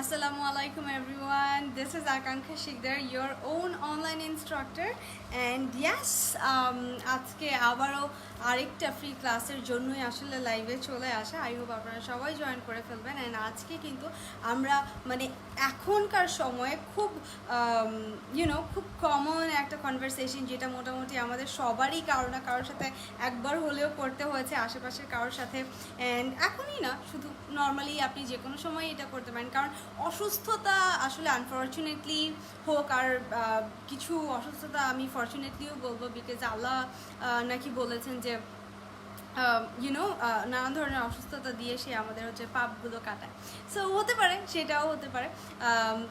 Assalamu alaikum everyone. This is Akanksha Shikdar, your own online instructor. And yes, আজকে আবারও আরেকটা free ক্লাসের জন্যই আসলে লাইভে চলে আসা। আই হোপ আপনারা সবাই জয়েন করে ফেলবেন। অ্যান্ড আজকে কিন্তু আমরা মানে এখনকার সময়ে খুব খুব কমন একটা কনভারসেশন, যেটা মোটামুটি আমাদের সবারই কারো না কারোর সাথে একবার হলেও করতে হয়েছে আশেপাশের কারোর সাথে। অ্যান্ড এখনই না, শুধু নর্মালি আপনি যে কোনো সময় এটা করতে পারেন, কারণ অসুস্থতা আসলে আনফর্চুনেটলি হোক আর কিছু অসুস্থতা আমি ফর্চুনেটলিও বলবো, বিকজ আল্লাহ নাকি বলেছেন যে নানান ধরনের অসুস্থতা দিয়ে সে আমাদের হচ্ছে পাপগুলো কাটায়। সো হতে পারে, সেটাও হতে পারে।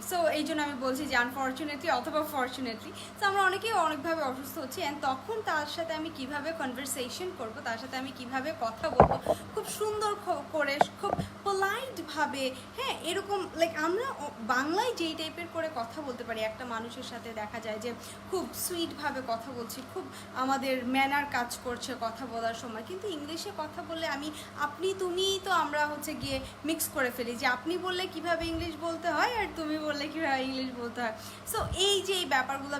সো এই জন্য আমি বলছি যে আনফর্চুনেটলি অথবা ফর্চুনেটলি, সো আমরা অনেকেই অনেকভাবে অসুস্থ হচ্ছি। অ্যান্ড তখন তার সাথে আমি কিভাবে কনভারসেশন করব, তার সাথে আমি কিভাবে কথা বলবো খুব সুন্দর করে, খুব পোলাইটভাবে, হ্যাঁ, এরকম লাইক আমরা বাংলায় যেই টাইপের করে কথা বলতে পারি একটা মানুষের সাথে, দেখা যায় যে খুব সুইটভাবে কথা বলছি, খুব আমাদের ম্যানার কাজ করছে কথা বলার সময়। কিন্তু ইংলিশে কথা বললে আপনি তুমি তো আমরা হচ্ছে গিয়ে মিক্স করে ফেলি, যে আপনি বললে কিভাবে ইংলিশ বলতে হয় আর তুমি বললে কিভাবে ইংলিশ বলতে হয়। সো এই যে এই ব্যাপারগুলো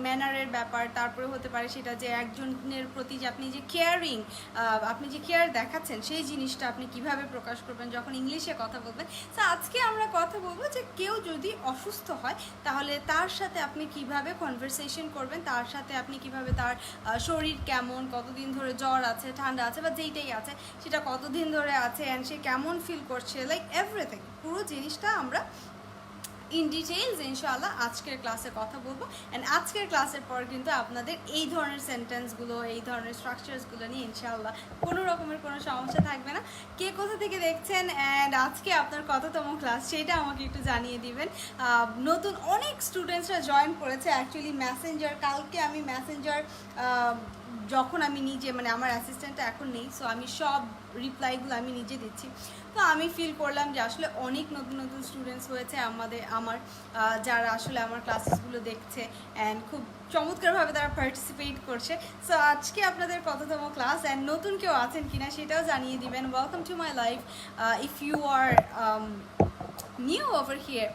ম্যানারের ব্যাপার, তারপরে হতে পারে সেটা যে একজনের প্রতি যে আপনি যে কেয়ারিং, আপনি যে কেয়ার দেখাচ্ছেন, সেই জিনিসটা আপনি কিভাবে প্রকাশ করবেন যখন ইংলিশে কথা বলবেন। সো আজকে আমরা কথা বলবো যে কেউ যদি অসুস্থ হয় তাহলে তার সাথে আপনি কিভাবে কনভারসেশন করবেন, তার সাথে আপনি কিভাবে, তার শরীর কেমন, কতদিন ধরে জ্বর আছে, ঠান্ডা আছে, বা যেইটাই আছে সেটা কতদিন ধরে আছে, অ্যান্ড সে কেমন ফিল করছে, লাইক এভরিথিং, পুরো জিনিসটা আমরা ইন ডিটেইলস ইনশাআল্লাহ আজকের ক্লাসে কথা বলবো। অ্যান্ড আজকের ক্লাসের পর কিন্তু আপনাদের এই ধরনের সেন্টেন্সগুলো, এই ধরনের স্ট্রাকচারসগুলো নিয়ে ইনশাআল্লাহ কোনো রকমের কোনো সমস্যা থাকবে না। কে কোথা থেকে দেখছেন অ্যান্ড আজকে আপনার কততম ক্লাস সেটা আমাকে একটু জানিয়ে দিবেন। নতুন অনেক স্টুডেন্টসরা জয়েন করেছে অ্যাকচুয়ালি মেসেঞ্জার। কালকে আমি মেসেঞ্জার যখন আমি নিজে, মানে আমার অ্যাসিস্ট্যান্টটা এখন নেই, সো আমি সব রিপ্লাইগুলো আমি নিজে দিচ্ছি। তো আমি ফিল করলাম যে আসলে অনেক নতুন নতুন স্টুডেন্টস হয়েছে আমার যারা আসলে আমার ক্লাসেসগুলো দেখছে অ্যান্ড খুব চমৎকারভাবে তারা পার্টিসিপেট করছে। সো আজকে আপনাদের কততম ক্লাস অ্যান্ড নতুন কেউ আছেন কিনা সেটাও জানিয়ে দিবেন। Welcome to my life if you are new over here.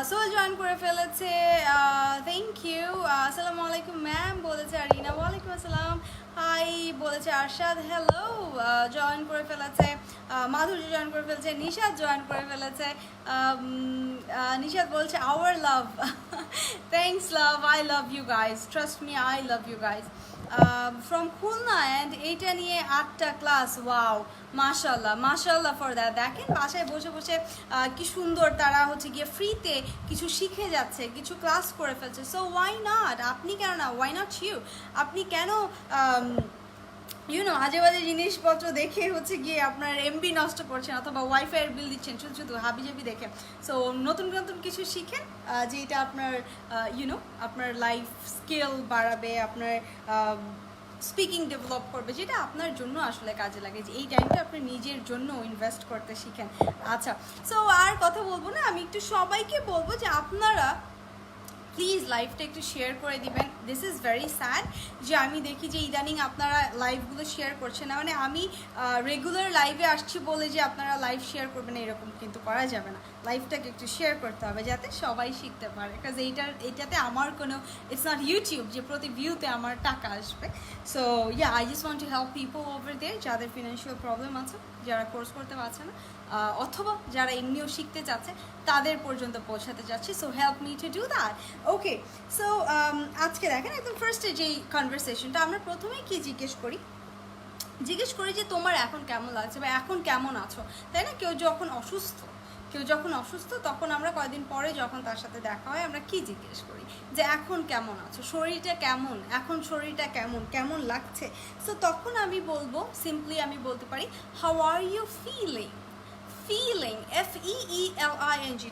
So join করে ফেলেছে, থ্যাংক ইউ। আসসালামু আলাইকুম ম্যাম বলেছে আরিনা, ওয়ালাইকুম আসসালাম। হাই বলেছে আরশাদ, হ্যালো। জয়েন করে ফেলেছে মাধুর্য, জয়েন করে ফেলেছে নিশাদ, জয়েন করে ফেলেছে নিশাদ বলছে our love. Thanks love, I love you guys, trust me, I love you guys. From Khulna, and এইটা নিয়ে 8টা ক্লাস, ওয়াও, মাশাল্লাহ মাশাল্লাহ ফর দ্যাট। দেখেন বাসায় বসে বসে কি সুন্দর তারা হচ্ছে গিয়ে ফ্রিতে কিছু শিখে যাচ্ছে, কিছু ক্লাস করে ফেলছে। সো ওয়াই নট, আপনি কেন না, ওয়াই নট ইউ, আপনি কেন আজে বাজে জিনিসপত্র দেখে হচ্ছে গিয়ে আপনার এমবি নষ্ট করছেন অথবা ওয়াইফাইয়ের বিল দিচ্ছেন শুধু শুধু হাবিজাবি দেখে। সো নতুন নতুন কিছু শিখেন যেটা আপনার আপনার লাইফ স্কিল বাড়াবে, আপনার স্পিকিং ডেভেলপ করবে, যেটা আপনার জন্য আসলে কাজে লাগে, যে এই টাইমটা আপনি নিজের জন্য ইনভেস্ট করতে শিখেন। আচ্ছা, সো আর কথা বলবো না, আমি একটু সবাইকে বলবো যে আপনারা প্লিজ লাইভটা একটু শেয়ার করে দিবেন। দিস ইজ ভেরি স্যাড যে আমি দেখি যে ইদানিং আপনারা লাইভগুলো শেয়ার করছেন না। মানে আমি রেগুলার লাইভে আসছি বলে যে আপনারা লাইভ শেয়ার করবেন এরকম কিন্তু করা যাবে না। লাইভটাকে একটু শেয়ার করতে হবে যাতে সবাই শিখতে পারে, বিকজ এইটাতে আমার কোনো, ইটস নট ইউটিউব যে প্রতি ভিউতে আমার টাকা আসবে। So yeah, I just want to help people over there যাদের ফিনান্সিয়াল প্রবলেম আছে, যারা কোর্স করতে পারছে না, অথবা যারা এমনিও শিখতে চাচ্ছে তাদের পর্যন্ত পৌঁছাতে চাচ্ছে। So help me to do that. Okay, so আজকে দেখেন একদম ফার্স্টে যেই কনভারসেশনটা, আমরা প্রথমেই কি জিজ্ঞেস করি যে তোমার এখন কেমন লাগছে বা এখন কেমন আছো, তাই না? কেউ যখন অসুস্থ তখন আমরা কয়েকদিন পরে যখন তার সাথে দেখা হয় আমরা কি জিজ্ঞেস করি যে এখন কেমন আছো, শরীরটা কেমন, এখন শরীরটা কেমন লাগছে। সো তখন আমি বলবো, সিম্পলি আমি বলতে পারি how are you feeling, FEELING,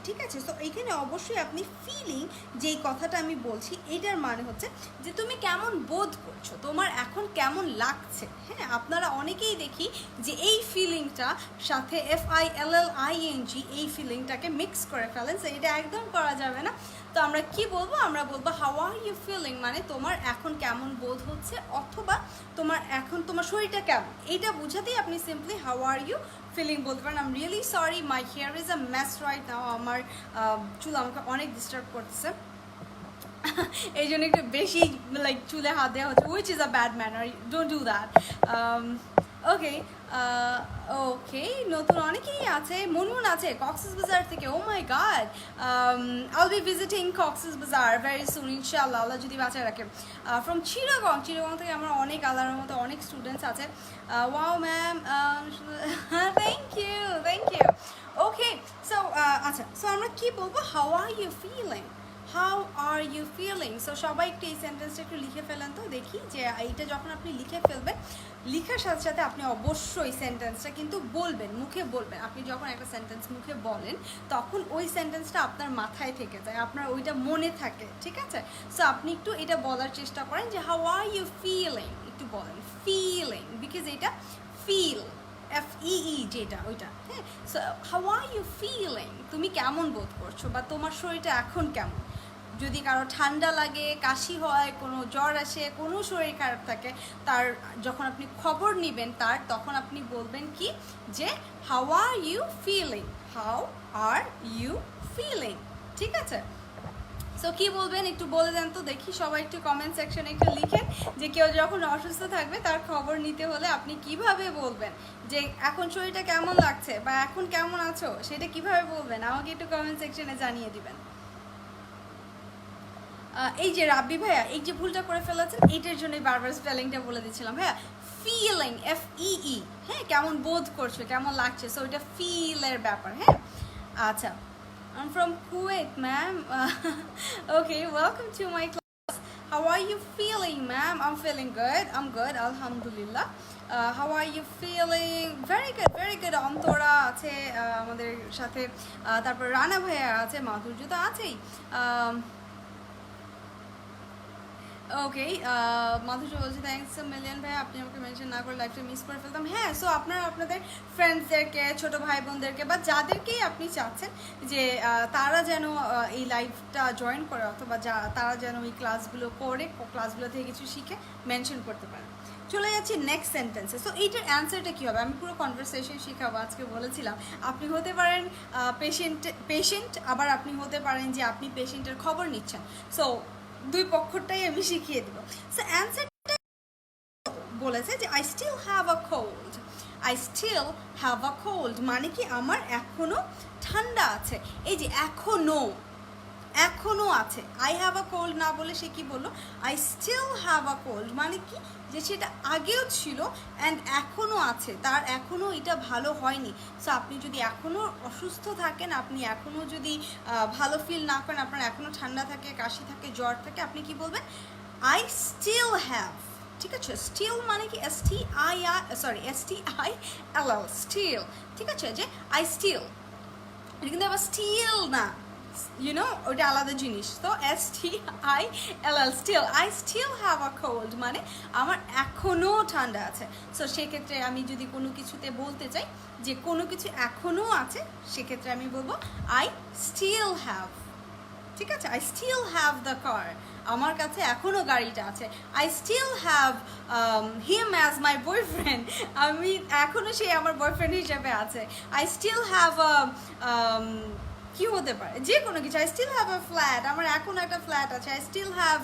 ঠিক আছে? সো এইখানে অবশ্যই আপনি ফিলিং যেই কথাটা আমি বলছি এটার মানে হচ্ছে যে তুমি কেমন বোধ করছো, তোমার এখন কেমন লাগছে। হ্যাঁ, আপনারা অনেকেই দেখি যে এই ফিলিংটা সাথে FILLING এই ফিলিংটাকে মিক্স করে ফেলেন। সো এটা একদম করা যাবে না। তো আমরা কি বলবো, আমরা বলবো হাউ আর ইউ ফিলিং, মানে তোমার এখন কেমন বোধ হচ্ছে, অথবা তোমার এখন তোমার শরীরটা কেমন, এইটা বোঝাতেই আপনি simply how are you feeling বলতে পারেন। I am really sorry, my hair is a mess right now, আমার চুল আমাকে অনেক ডিস্টার্ব করতেছে, এই জন্য একটু বেশি লাইক চুলে হাত দেওয়া হচ্ছে, which is a bad manner, don't do that. Okay okay, নতুন অনেকেই আছে, মুনমুন আছে কক্সেস বাজার থেকে, oh my God, I'll be visiting Cox's Bazar very সুন ইনশাআল্লাহ, আল্লাহ যদি বাঁচায় রাখে। ফ্রম চিটাগং, চিটাগং থেকে আমার অনেক আল্লাহর মতো অনেক স্টুডেন্টস আছে। Wow ma'am, thank you. Okay, so আচ্ছা, সো আমরা কি বলবো, how are you feeling, how are you feeling. So সবাই একটু এই সেন্টেন্সটা একটু লিখে ফেলেন তো দেখি, যে এইটা যখন আপনি লিখে ফেলবেন, লিখার সাথে সাথে আপনি অবশ্যই সেন্টেন্সটা কিন্তু বলবেন, মুখে বলবেন। আপনি যখন একটা সেন্টেন্স মুখে বলেন তখন ওই সেন্টেন্সটা আপনার মাথায় থেকে যায়, আপনার ওইটা মনে থাকে, ঠিক আছে? সো আপনি একটু এটা বলার চেষ্টা করেন যে হাউ আর ইউ ফিলিং, একটু বলেন ফিলিং, বিকজ এটা ফিল, FEE যেটা ওইটা, হ্যাঁ। So how are you feeling, তুমি কেমন বোধ করছো, বা তোমার শরীরটা এখন কেমন। যদি কারো ঠান্ডা লাগে, কাশি হয়, কোনো জ্বর আসে, কোনো শরীর খারাপ থাকে, তার যখন আপনি খবর নেবেন তার, তখন আপনি বলবেন কি, যে how are you feeling, how are you feeling, ঠিক আছে? সো কী বলবেন একটু বলে দেন তো দেখি, সবাই একটু কমেন্ট সেকশনে একটু লিখেন যে কেউ যখন অসুস্থ থাকবে তার খবর নিতে হলে আপনি কিভাবে বলবেন, যে এখন শরীরটা কেমন লাগছে বা এখন কেমন আছো, সেটা কিভাবে বলবেন, আমাকে একটু কমেন্ট সেকশনে জানিয়ে দিবেন। এই যে রাব্বি ভাইয়া, এই যে ভুলটা করে ফেলেছেন, এইটার জন্যই বারবার স্পেলিংটা বলে দিচ্ছিলাম ভাইয়া, ফিলিং, FEE, হ্যাঁ, কেমন বোধ করছো, কেমন লাগছে, সো এটা ফিলের ব্যাপার, হ্যাঁ। আচ্ছা, I'm from Kuwait, ma'am. Okay, welcome to my class. How are you feeling, ma'am? I'm feeling good. I'm good, alhamdulillah. How are you feeling? Very good. Antara আছে আমাদের সাথে, তারপর রানা ভাইয়া আছে, মাধুর্য তো আছেই। ওকে, মাধুর্য বলছি থ্যাংকস মিলিয়ন ভাই, আপনি আমাকে মেনশন না করে লাইভটা মিস করে ফেলতাম। হ্যাঁ, সো আপনারা আপনাদের ফ্রেন্ডসদেরকে, ছোটো ভাই বোনদেরকে, বা যাদেরকেই আপনি চাচ্ছেন যে তারা যেন এই লাইভটা জয়েন করে, অথবা তারা যেন এই ক্লাসগুলো করে, ক্লাসগুলো থেকে কিছু শিখে, মেনশন করতে পারেন। চলে যাচ্ছি নেক্সট সেন্টেন্সে। সো এইটার অ্যান্সারটা কী হবে, আমি পুরো কনভারসেশন শেখাবো আজকে, বলেছিলাম। আপনি হতে পারেন পেশেন্ট, আবার আপনি হতে পারেন যে আপনি পেশেন্টের খবর নিচ্ছেন। সো দুই পক্ষটাই আমি শিখিয়ে দেবো। সো অ্যান্সারটা বলেছে যে I still have a cold, I still have a cold, মানে কি আমার এখনো ঠান্ডা আছে। এই যে এখনো আছে, আই হ্যাভ আ কোল্ড না বলে সে কি বললো, I still have a cold, মানে কি, যে সেটা আগেও ছিল অ্যান্ড এখনও আছে, তার এখনও এটা ভালো হয়নি। সো আপনি যদি এখনও অসুস্থ থাকেন, আপনি এখনও যদি ভালো ফিল না করেন, আপনার এখনও ঠান্ডা থাকে, কাশি থাকে, জ্বর থাকে, আপনি কি বলবেন, আই স্টিল হ্যাভ, ঠিক আছে? স্টিল মানে কি, STIL, স্টিল, ঠিক আছে? যে আই স্টিল, এটা কিন্তু আবার স্টিল না, ওটা আলাদা জিনিস। তো STILL, still, I still have a cold, মানে আমার এখনও ঠান্ডা আছে। সো সেক্ষেত্রে আমি যদি কোনো কিছুতে বলতে চাই যে কোনো কিছু এখনও আছে, সেক্ষেত্রে আমি বলবো আই স্টিল হ্যাভ, ঠিক আছে? I still have the car, আমার কাছে এখনও গাড়িটা আছে। I still have him as my boyfriend, আমি এখনও সে আমার বয়ফ্রেন্ড হিসেবে আছে। আই স্টিল হ্যাভ কি হতে পারে, যে কোনো কিছু। I still have a flat, আমার এখন একটা ফ্ল্যাট আছে। I still have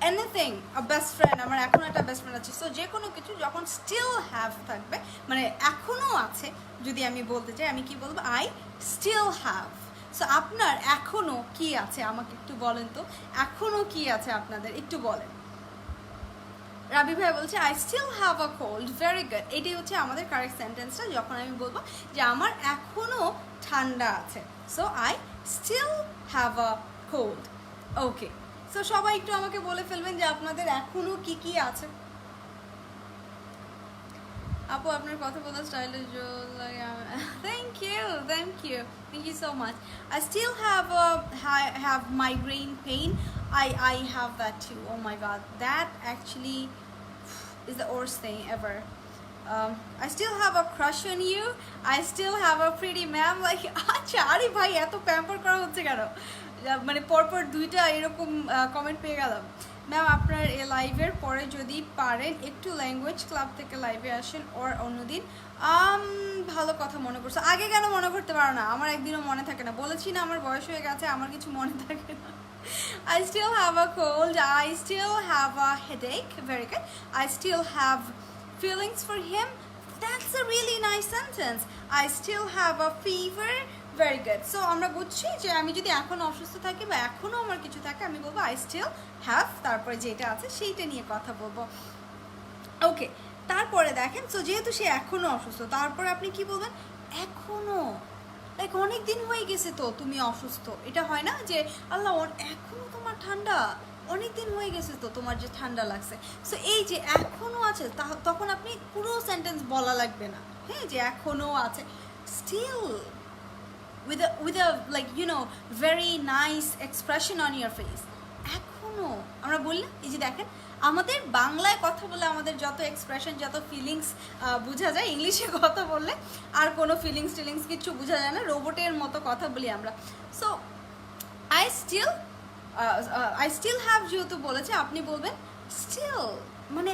anything, a best friend, আমার এখন একটা বেস্ট ফ্রেন্ড আছে। সো যে কোনো কিছু যখন স্টিল হ্যাভ থাকবে, মানে এখনও আছে, যদি আমি বলতে চাই, আমি কি বলবো, আই স্টিল হ্যাভ। সো আপনার এখনও কি আছে আমাকে একটু বলেন তো, এখনও কি আছে আপনাদের একটু বলেন। রাবি ভাই বলছে I still have a cold, very good. এটাই হচ্ছে আমাদের কারেক্ট সেন্টেন্সটা, যখন আমি বলবো যে আমার এখনও ঠান্ডা আছে। So I still have a cold. Okay, so সবাই একটু আমাকে বলে ফেলবেন যে আপনাদের এখনও কি কি আছে। আপু আপনার কথা বলার স্টাইলে thank you so much. I still have migraine pain, I have that too. Oh my god, that actually is the worst thing ever. I still have a crush on you. I still have a pretty ma'am. Like, acha, ari bhai, eto pamper kora hocche keno? মানে পরপর দুইটা এরকম comment পেয়ে গেলাম। Ma'am আপনার এই লাইভের পরে যদি পারেন একটু ল্যাঙ্গুয়েজ ক্লাব থেকে লাইভে আসেন ওর অন্যদিন। ভালো কথা মনে করছো, আগে কেন মনে করতে পারো না? আমার একদিনও মনে থাকে না, বলেছি না আমার বয়স হয়ে গেছে, আমার কিছু মনে থাকে না। I still have a cold, I still have a headache, very good. I still have feelings for him. That's a really nice sentence. I still have a fever, very good. So আমরা বুঝছি যে আমি যদি এখন অসুস্থ থাকি বা এখনো আমার কিছু থাকে, আমি বলবো I still have, তারপরে যেটা আছে সেইটা নিয়ে কথা বলবো। ওকে, তারপরে দেখেন, সো যেহেতু সে এখনো অসুস্থ, তারপরে আপনি কি বলবেন? এখনো, লাইক অনেক দিন হয়ে গেছে তো তুমি অসুস্থ, এটা হয় না যে আল্লাহ এখনো তোমার ঠান্ডা, অনেক দিন হয়ে গেছে তো তোমার যে ঠান্ডা লাগছে। সো এই যে এখনো আছে, তখন আপনি পুরো সেন্টেন্স বলা লাগবে না, হ্যাঁ, যে এখনো আছে, still with a like you know very nice expression on your face. এখনো আমরা বললাম, এই যে দেখেন আমাদের বাংলায় কথা বলে আমাদের যত এক্সপ্রেশন, যত ফিলিংস বোঝা যায়, ইংলিশে কথা বললে আর কোনো ফিলিংস কিছু বোঝা যায় না, রোবটের মতো কথা বলি আমরা। সো আই স্টিল হ্যাভ যেহেতু বলেছে, আপনি বলবেন স্টিল, মানে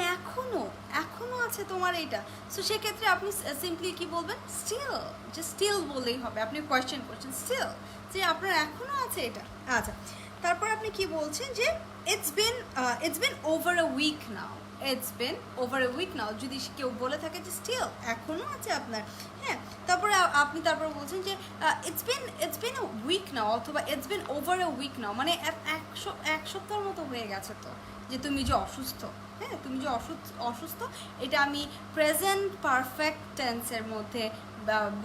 এখনো আছে তোমার এইটা। সো সেক্ষেত্রে আপনি সিম্পলি কি বলবেন? স্টিল, যে স্টিল বললেই হবে, আপনি কোয়েশ্চেন করছেন স্টিল, যে আপনার এখনো আছে এটা। আচ্ছা, তারপর আপনি কি বলছেন যে it's been over a week now, it's been over a week now, যদি কেউ বলে থাকে যে স্টিল এখনো আছে আপনার, হ্যাঁ, তারপরে আপনি তারপর বলছেন যে it's been a week now, অথবা it's been over a week now, মানে এক সপ্তাহের মতো হয়ে গেছে তো যে তুমি যে অসুস্থ, হ্যাঁ, তুমি যে অসুস্থ, এটা আমি প্রেজেন্ট পারফেক্ট টেন্সের মধ্যে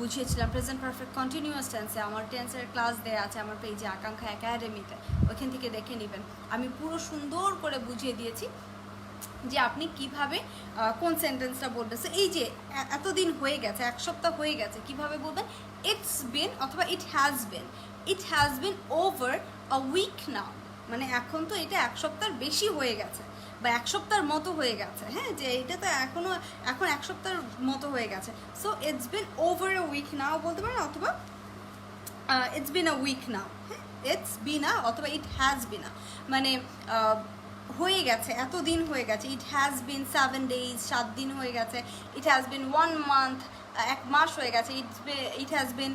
বুঝিয়েছিলাম, প্রেজেন্ট পারফেক্ট কন্টিনিউয়াস টেন্সে আমার টেন্সের ক্লাস দেওয়া আছে আমার পেজে আকাঙ্ক্ষা একাডেমিতে, ওইখান থেকে দেখে নেবেন। আমি পুরো সুন্দর করে বুঝিয়ে দিয়েছি যে আপনি কিভাবে কোন সেন্টেন্সটা বলবেন। সো এই যে এতদিন হয়ে গেছে, এক সপ্তাহ হয়ে গেছে, কিভাবে বলবেন? ইটস বিন, অথবা it has been over a week now, মানে এখন তো এটা এক সপ্তাহের বেশি হয়ে গেছে বা এক সপ্তাহের মতো হয়ে গেছে, হ্যাঁ, যে এটা তো এখন এক সপ্তাহের মতো হয়ে গেছে। So it's been over a week now বলতে পারেন, অথবা ইটস বিন আ উইক নাও, হ্যাঁ, ইটস বিন আ, অথবা ইট হ্যাজ বিন আ, মানে হয়ে গেছে, এতদিন হয়ে গেছে। ইট হ্যাজ বিন 7 days, 7 দিন হয়ে গেছে। ইট হ্যাজ বিন 1 month, এক মাস হয়ে গেছে। ইট হ্যাজ বিন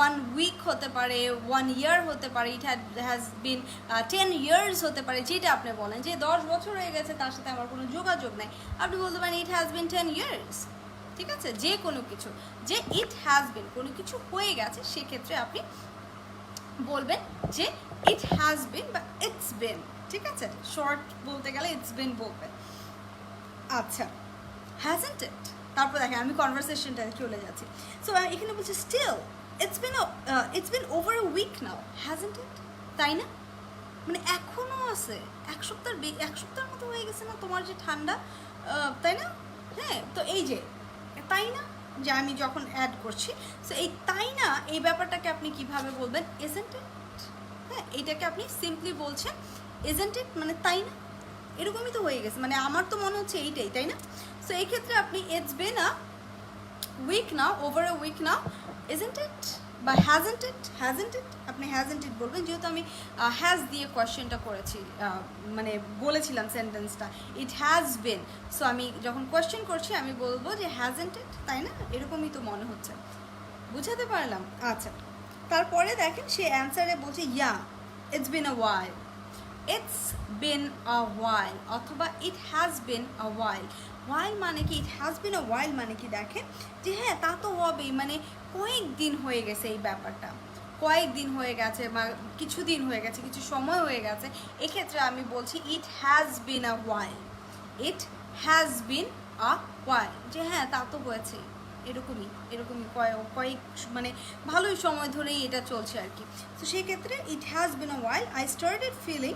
1 week হতে পারে, 1 year হতে পারে, ইট হ্যাজ বিন 10 years হতে পারে, যেটা আপনি বলেন যে 10 বছর হয়ে গেছে, তার সাথে আমার কোনো যোগাযোগ নাই, আপনি বলতে পারেন ইট হ্যাজ বিন 10 years, ঠিক আছে? যে কোনো কিছু, যে ইট হ্যাজ বিন কোনো কিছু হয়ে গেছে, সেক্ষেত্রে আপনি বলবেন যে ইট হ্যাজ বিন বা ইটস বিন, ঠিক আছে? শর্ট বলতে গেলে ইটস বিন বলবেন। আচ্ছা, হ্যাজন্ট ইট, তারপর দেখেন আমি কনভারসেশনটা চলে যাচ্ছি। সো এখানে বলছি still it's been over a week now, hasn't it, তাই না? মানে এখনো আছে, এক সপ্তাহের মতো হয়ে গেছে না তোমার যে ঠান্ডা, তাই না? হ্যাঁ, তো এই যে তাই না, যে আমি যখন অ্যাড করছি, সো এই তাই না, এই ব্যাপারটাকে আপনি কিভাবে বলবেন? ইজন্ট ইট, হ্যাঁ, এইটাকে আপনি সিম্পলি বলছেন ইজন্ট ইট, মানে তাই না, এরকমই তো হয়ে গেছে, মানে আমার তো মনে হচ্ছে এইটাই, তাই না? সো এই ক্ষেত্রে আপনি it's been a week now, over a week now, isn't it বা হ্যাজন্ট ইট, আপনি হ্যাজন্ট ইট বলবেন, যেহেতু আমি হ্যাজ দিয়ে কোয়েশ্চেনটা করেছি, মানে বলেছিলাম সেন্টেন্সটা ইট হ্যাজ বিন। সো আমি যখন কোয়েশ্চেন করছি আমি বলবো যে হ্যাজন্ট ইট, তাই না? এরকমই তো মনে হচ্ছে, বুঝাতে পারলাম? আচ্ছা, তারপরে দেখেন সে অ্যান্সারে বলছে yeah it's been a while, it's been a ওয়াইল, অথবা ইট হ্যাজ বিন আ ওয়াইল। ওয়াইল মানে কি? ইট হ্যাজ বিন আ ওয়াইল মানে কি? দেখেন যে হ্যাঁ, তা তো হবেই, মানে কয়েকদিন হয়ে গেছে এই ব্যাপারটা, কয়েকদিন হয়ে গেছে বা কিছুদিন হয়ে গেছে, কিছু সময় হয়ে গেছে, এক্ষেত্রে আমি বলছি ইট has been a while, it has been a ওয়াইল, যে হ্যাঁ তা তো হয়েছে, এরকমই কয়েক মানে ভালোই সময় ধরেই এটা চলছে আর কি। তো সেক্ষেত্রে it has been a while, I started feeling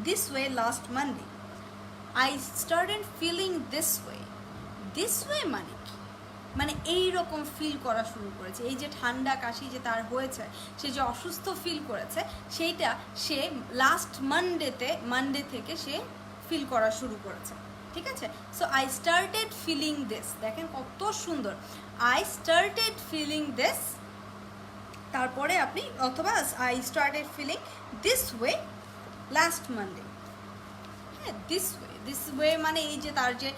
this way last Monday, I started feeling this way মানে কি? মানে এইরকম ফিল করা শুরু করেছে, এই যে ঠান্ডা কাশি যে তার হয়েছে, সে যে অসুস্থ ফিল করেছে, সেইটা সে লাস্ট মানডে থেকে সে ফিল করা শুরু করেছে, ঠিক আছে? So I started feeling this, দেখেন কত সুন্দর, আই স্টার্টেড ফিলিং দিস তারপরে আপনি অথবা I started feeling this way last Monday. হ্যাঁ, দিস ওয়ে মানে এই যে তার যে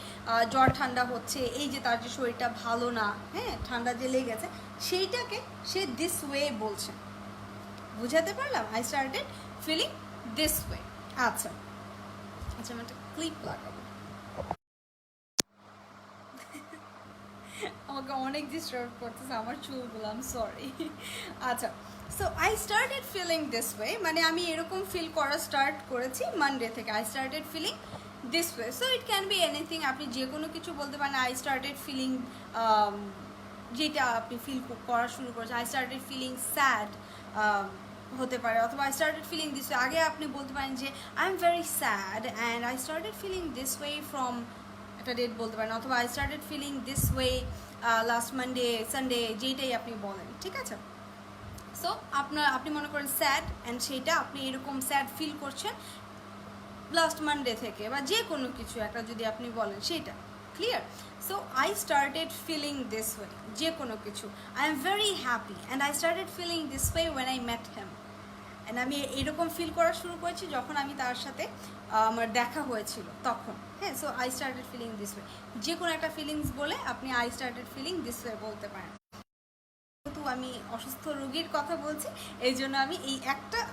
জ্বর ঠান্ডা হচ্ছে, এই যে তার যে শরীরটা ভালো না, হ্যাঁ ঠান্ডা যে লেগেছে, সেইটাকে সে দিস ওয়ে বলছে। বুঝাতে পারলাম? I started feeling this way. আচ্ছা আচ্ছা, আমি একটা ক্লিপ লাগাবো। আমাকে অনেক ডিস্টার্ব করতেছে আমার চুলগুলো, আই এম সরি। আচ্ছা, so I started feeling this way মানে আমি এরকম ফিল করা স্টার্ট করেছি মানডে থেকে। I started feeling this way, so it can be anything, আপনি যে কোনো কিছু বলতে পারেন। আই স্টার্টেড ফিলিং, যেটা আপনি ফিল করা শুরু করেছেন, আই স্টার্টেড ফিলিং স্যাড হতে পারে, অথবা I started feeling this way. আগে আপনি বলতে পারেন যে I am very sad and I started feeling this way from একটা ডেট বলতে পারেন, অথবা I started feeling this way last Monday Sunday, যেটাই আপনি বলেন, ঠিক আছে। সো আপনি মনে করেন স্যাড অ্যান্ড সেইটা আপনি এরকম স্যাড ফিল করছেন লাস্ট মানডে থেকে, বা যে কোনো কিছু একটা যদি আপনি বলেন সেইটা, clear. So I started feeling this way, যে কোনো কিছু। I am very happy and I started feeling this way when I met him, and আমি এরকম ফিল করা শুরু করেছি যখন আমি তার সাথে আমার দেখা হয়েছিল তখন। হ্যাঁ, so I started feeling this way, যে কোনো একটা ফিলিংস বলে আপনি I started feeling this way বলতে পারেন। যেহেতু আমি অসুস্থ রোগীর কথা বলছি, এই জন্য আমি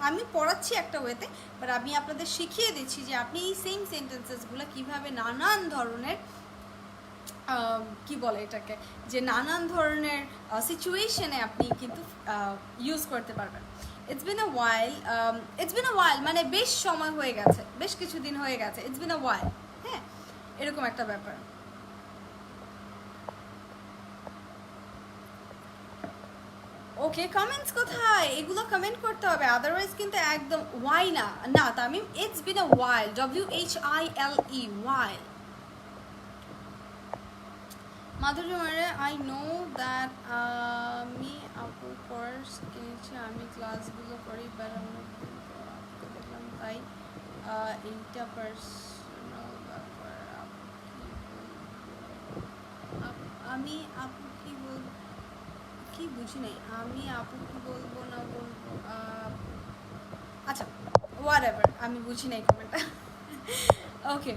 আমি পড়াচ্ছি একটা ওয়েতে, বাট আমি আপনাদের শিখিয়ে দিচ্ছি যে আপনি এই সেম সেন্টেন্সেসগুলো কীভাবে নানান ধরনের কি বলে এটাকে, যে নানান ধরনের সিচুয়েশনে আপনি কিন্তু ইউজ করতে পারবেন। ইটস বিন আ ওয়াইল মানে বেশ সময় হয়ে গেছে, বেশ কিছুদিন হয়ে গেছে, ইটস বিন আ ওয়াইল। হ্যাঁ, এরকম একটা ব্যাপার। ওকে, কমেন্টস কোথায়? এগুলো কমেন্ট করতে হবে, আদারওয়াইজ কিন্তু একদম ওয়াই না Tamim, it's been a while, WHILE, ওয়াইল। মাধুরী মারে, আই নো দ্যাট আমি আপুর কোর্স কিনেছি, আমি ক্লাসগুলো করি, দেখলাম তাই এইটা পার্সোনাল ব্যাপার। আমি আপু কি বুঝি নাই, আমি আপু কি বলবো না বলবো, আচ্ছা হোয়াট এভার, আমি বুঝি নাই কমেন্টটা। ওকে,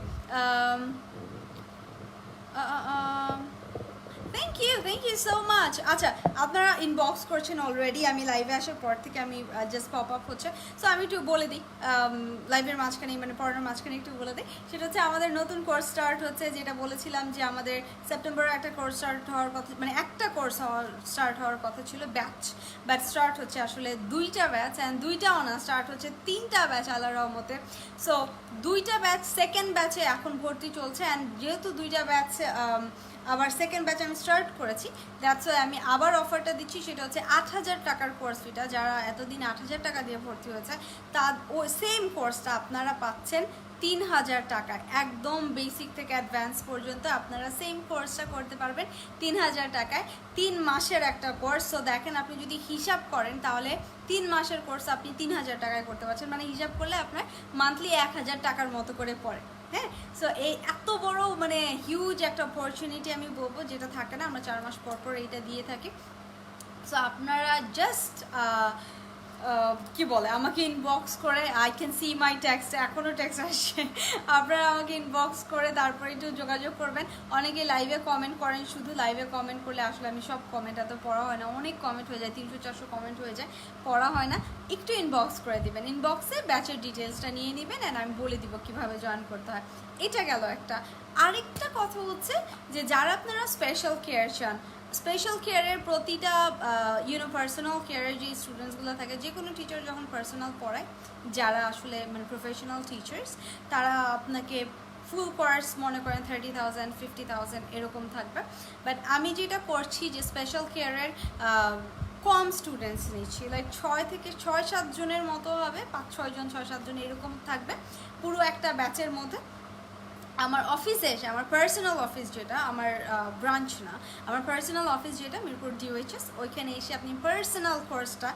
থ্যাংক ইউ সো মাচ। আচ্ছা, আপনারা ইনবক্স করছেন অলরেডি, আমি লাইভে আসার পর থেকে আমি জাস্ট পপ আপ হচ্ছে। সো আমি একটু বলে দিই, লাইভের মাঝখানে মানে পড়ানোর মাঝখানে একটু বলে দিই। সেটা হচ্ছে আমাদের নতুন কোর্স স্টার্ট হচ্ছে, যেটা বলেছিলাম যে আমাদের সেপ্টেম্বরে একটা কোর্স স্টার্ট হওয়ার কথা, মানে একটা কোর্স স্টার্ট হওয়ার কথা ছিল ব্যাচ, বাট স্টার্ট হচ্ছে আসলে 2টা ব্যাচ, অ্যান্ড 2টাও না, স্টার্ট হচ্ছে 3টা ব্যাচ আল্লাহর রহমতে। সো 2টা ব্যাচ, সেকেন্ড ব্যাচে এখন ভর্তি চলছে, অ্যান্ড যেহেতু 2টা ব্যাচ আবার সেকেন্ড ব্যাচ আমি স্টার্ট করেছি, দ্যাটস ওয়াই আমি আবার অফারটা দিচ্ছি। সেটা হচ্ছে 8,000 টাকার কোর্স ফিটা, যারা এতদিন 8,000 টাকা দিয়ে ভর্তি হয়েছে, ওই সেম কোর্সটা আপনারা পাচ্ছেন 3,000 টাকায়, একদম বেসিক থেকে অ্যাডভান্স পর্যন্ত আপনারা সেম কোর্সটা করতে পারবেন 3,000 টাকায়। 3 মাসের একটা কোর্স। সো দেখেন, আপনি যদি হিসাব করেন তাহলে 3 মাসের কোর্স আপনি 3,000 টাকায় করতে পারছেন, মানে হিসাব করলে আপনার মান্থলি 1,000 টাকার মতো করে পড়ে। হ্যাঁ, সো এই এত বড় মানে হিউজ একটা অপরচুনিটি আমি বলবো, যেটা থাকে না, আমরা 4 মাস পর পর এইটা দিয়ে থাকি। সো আপনারা জাস্ট কি বলে আমাকে ইনবক্স করে, I can see my text, এখনও টেক্সট আসছে, আপনারা আমাকে ইনবক্স করে তারপরে একটু যোগাযোগ করবেন। অনেকে লাইভে কমেন্ট করেন, শুধু লাইভে কমেন্ট করলে আসলে আমি সব কমেন্ট এত পড়া হয় না, অনেক কমেন্ট হয়ে যায়, 300-400 কমেন্ট হয়ে যায়, পড়া হয় না। একটু ইনবক্স করে দিবেন, ইনবক্সে ব্যাচের ডিটেলসটা নিয়ে নেবেন, অ্যান্ড আমি বলে দিব কীভাবে জয়েন করতে হয়। এটা গেল একটা। আরেকটা কথা হচ্ছে যে যারা আপনারা স্পেশাল কেয়ার চান, স্পেশাল কেয়ারের প্রতিটা পার্সোনাল কেয়ারের যে স্টুডেন্টসগুলো থাকে, যে কোনো টিচার যখন পার্সোনাল পড়ায়, যারা আসলে মানে প্রফেশনাল টিচার্স, তারা আপনাকে ফুল কোর্স মনে করেন 30,000 50,000 এরকম থাকবে। বাট আমি যেটা করছি যে স্পেশাল কেয়ারের কম স্টুডেন্টস নিচ্ছি, লাইক 6 থেকে 7 জনের মতো হবে, 5-6 জন 6-7 জন এরকম থাকবে পুরো একটা ব্যাচের মধ্যে। আমার অফিসে এসে, আমার পার্সোনাল অফিস যেটা, আমার ব্রাঞ্চ না, আমার পার্সোনাল অফিস যেটা মিরপুর DOHS, ওইখানে এসে আপনি পার্সোনাল কোর্সটা,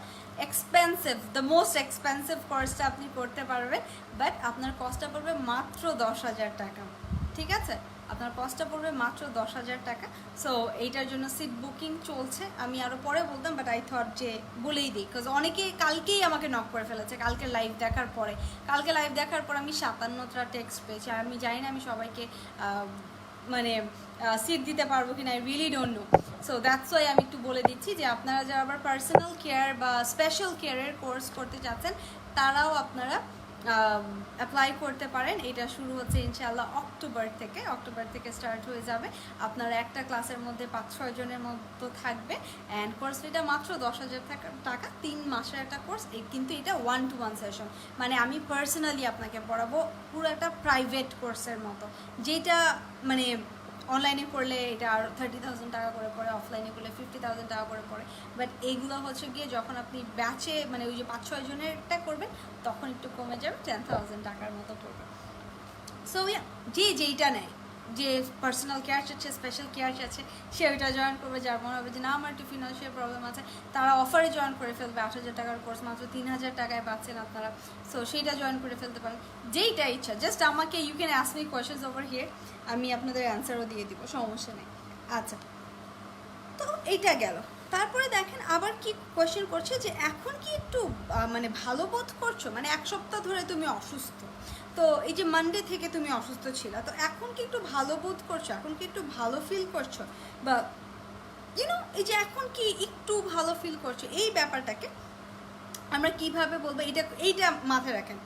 দ্য মোস্ট এক্সপেন্সিভ কোর্সটা আপনি করতে পারবেন, বাট আপনার কস্টটা পড়বে মাত্র 10,000 টাকা। ঠিক আছে, আপনার কস্টটা পড়বে মাত্র 10,000 টাকা। সো এইটার জন্য সিট বুকিং চলছে, আমি আরও পরে বলতাম, বাট আই থট যে বলেই দিই, বিকজ অনেকে কালকেই আমাকে নক করে ফেলেছে কালকে লাইভ দেখার পরে। কালকে লাইভ দেখার পর আমি 57টা টেক্সট পেয়েছি। আমি জানি না আমি সবাইকে মানে সিট দিতে পারবো কিনা, I really don't know. So that's why আমি একটু বলে দিচ্ছি যে আপনারা যারা আবার পার্সোনাল কেয়ার বা স্পেশাল কেয়ারের কোর্স করতে চাচ্ছেন তারাও আপনারা অ্যাপ্লাই করতে পারেন। এটা শুরু হচ্ছে ইনশাআল্লাহ অক্টোবর থেকে স্টার্ট হয়ে যাবে। আপনারা একটা ক্লাসের মধ্যে 5-6 জনের মতো থাকবে, অ্যান্ড কোর্স ফিটা মাত্র 10,000 টাকা, 3 মাসের একটা কোর্স। কিন্তু এটা 1-to-1 সেশন, মানে আমি পার্সোনালি আপনাকে পড়াবো, পুরো একটা প্রাইভেট কোর্সের মতো, যেটা মানে অনলাইনে করলে এটা আর 30,000 টাকা করে পড়ে, অফলাইনে করলে 50,000 টাকা করে পড়ে। বাট এইগুলো হচ্ছে গিয়ে যখন আপনি ব্যাচে মানে ওই যে 5-6 জনেরটা করবেন তখন একটু কমে যাবে, 10,000 টাকার মতো পড়বে। সো যে যেইটা নেয়, যে পার্সোনাল কেয়ার চাচ্ছে, স্পেশাল কেয়ার চাচ্ছে, সে ওইটা জয়েন করবে। যার মনে হবে যে না আমার একটু ফিনান্সিয়াল প্রবলেম আছে, তারা অফারে জয়েন করে ফেলবে। 8,000 টাকার কোর্স মাত্র 3,000 টাকায় পাচ্ছেন আপনারা। সো সেইটা জয়েন করে ফেলতে পারেন, যেইটা ইচ্ছা। জাস্ট আমাকে you can ask me questions over here, আমি আপনাদের অ্যান্সারও দিয়ে দিব, সমস্যা নেই। আচ্ছা, তো এইটা গেল। তারপরে দেখেন আবার কি কোয়েশ্চেন করছে যে এখন কি একটু মানে ভালো বোধ করছো, মানে 1 সপ্তাহ ধরে তুমি অসুস্থ, তো এই যে মানডে থেকে তুমি অসুস্থ ছিল, তো এখন কি একটু ভালো বোধ করছো, এখন কি একটু ভালো ফিল করছো, বা ইউনো এই যে এখন কি একটু ভালো ফিল করছো, এই ব্যাপারটাকে আমরা কিভাবে বলবো, এইটা মাথায় রাখেন,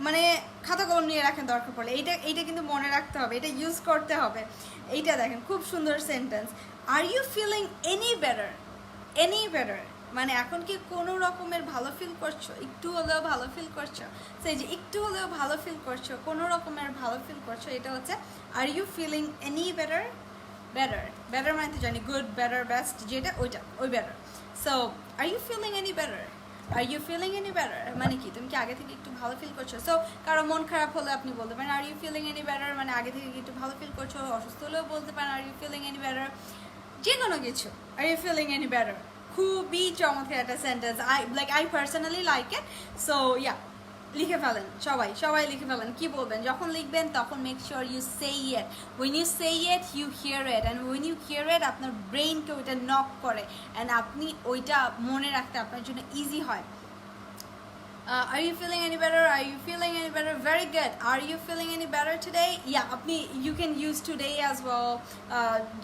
মানে খাতা কলম নিয়ে রাখেন দরকার পড়লে। এইটা কিন্তু মনে রাখতে হবে, এটা ইউজ করতে হবে। এইটা দেখেন খুব সুন্দর sentence, are you feeling any better, মানে এখন কি কোনো রকমের ভালো ফিল করছো, একটু হলেও ভালো ফিল করছো। সেই যে একটু হলেও ভালো ফিল করছো, কোনো রকমের ভালো ফিল করছো, এটা হচ্ছে are you feeling any better মানে তো জানি গুড, বেটার, বেস্ট, যেটা ওই better. So are you feeling any better মানে কি, তুমি কি আগে থেকে একটু ভালো ফিল করছো। সো কারো মন খারাপ হলে আপনি বলতে পারেন are you feeling any better, মানে আগে থেকে একটু ভালো ফিল করছো। অসুস্থ হলেও বলতে পারেন are you feeling any better, যে কোনো কিছু, are you feeling any better. খুবই চমৎকার একটা sentence, I personally like it. So yeah, লিখে ফেলেন, সবাই লিখে ফেলেন। কি বলবেন যখন লিখবেন তখন make sure you say it. When you say it you hear it, and when you hear it আপনার ব্রেইনকে ওইটা নক করে, অ্যান্ড আপনি ওইটা মনে রাখতে আপনার জন্য ইজি হয়। Are you feeling any better? Are you feeling any better? Very good. Are you feeling any better today? Yeah, আপনি you can use today as well.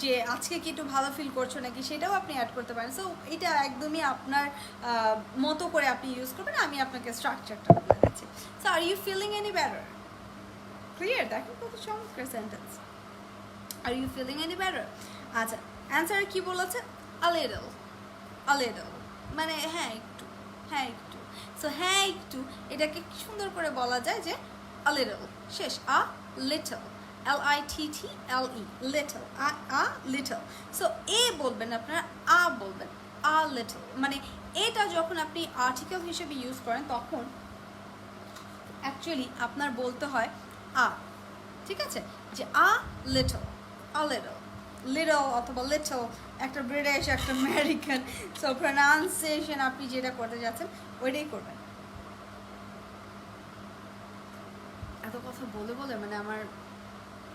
যে আজকে কি একটু ভালো ফিল করছো নাকি সেটাও আপনি অ্যাড করতে পারেন। সো এটা একদমই আপনার মতো করে আপনি ইউজ করবেন, আমি আপনাকে স্ট্রাকচারটা বলে দিচ্ছি। So are you feeling any better, clear? দেখেন কত চমৎকার sentence, are you feeling any better. আচ্ছা, অ্যান্সার কি বলেছে? a little মানে হ্যাঁ একটু। সো হ্যাঁ একটু এটাকে সুন্দর করে বলা যায় যে a little, শেষ a little, LITTLE, little, a little। So a বলবেন আপনারা, আ বলবেন a little, মানে এটা যখন আপনি আর্টিকেল হিসেবে ইউজ করেন তখন অ্যাকচুয়ালি আপনার বলতে হয় আ, ঠিক আছে, যে a little, লিটল অথবা লিটল, একটা ব্রিটিশ একটা আমেরিকান। সো প্রনাউন্সিয়েশন আপনি যেটা করতে যাচ্ছেন ওইটাই করবেন। এত কথা বলে মানে আমার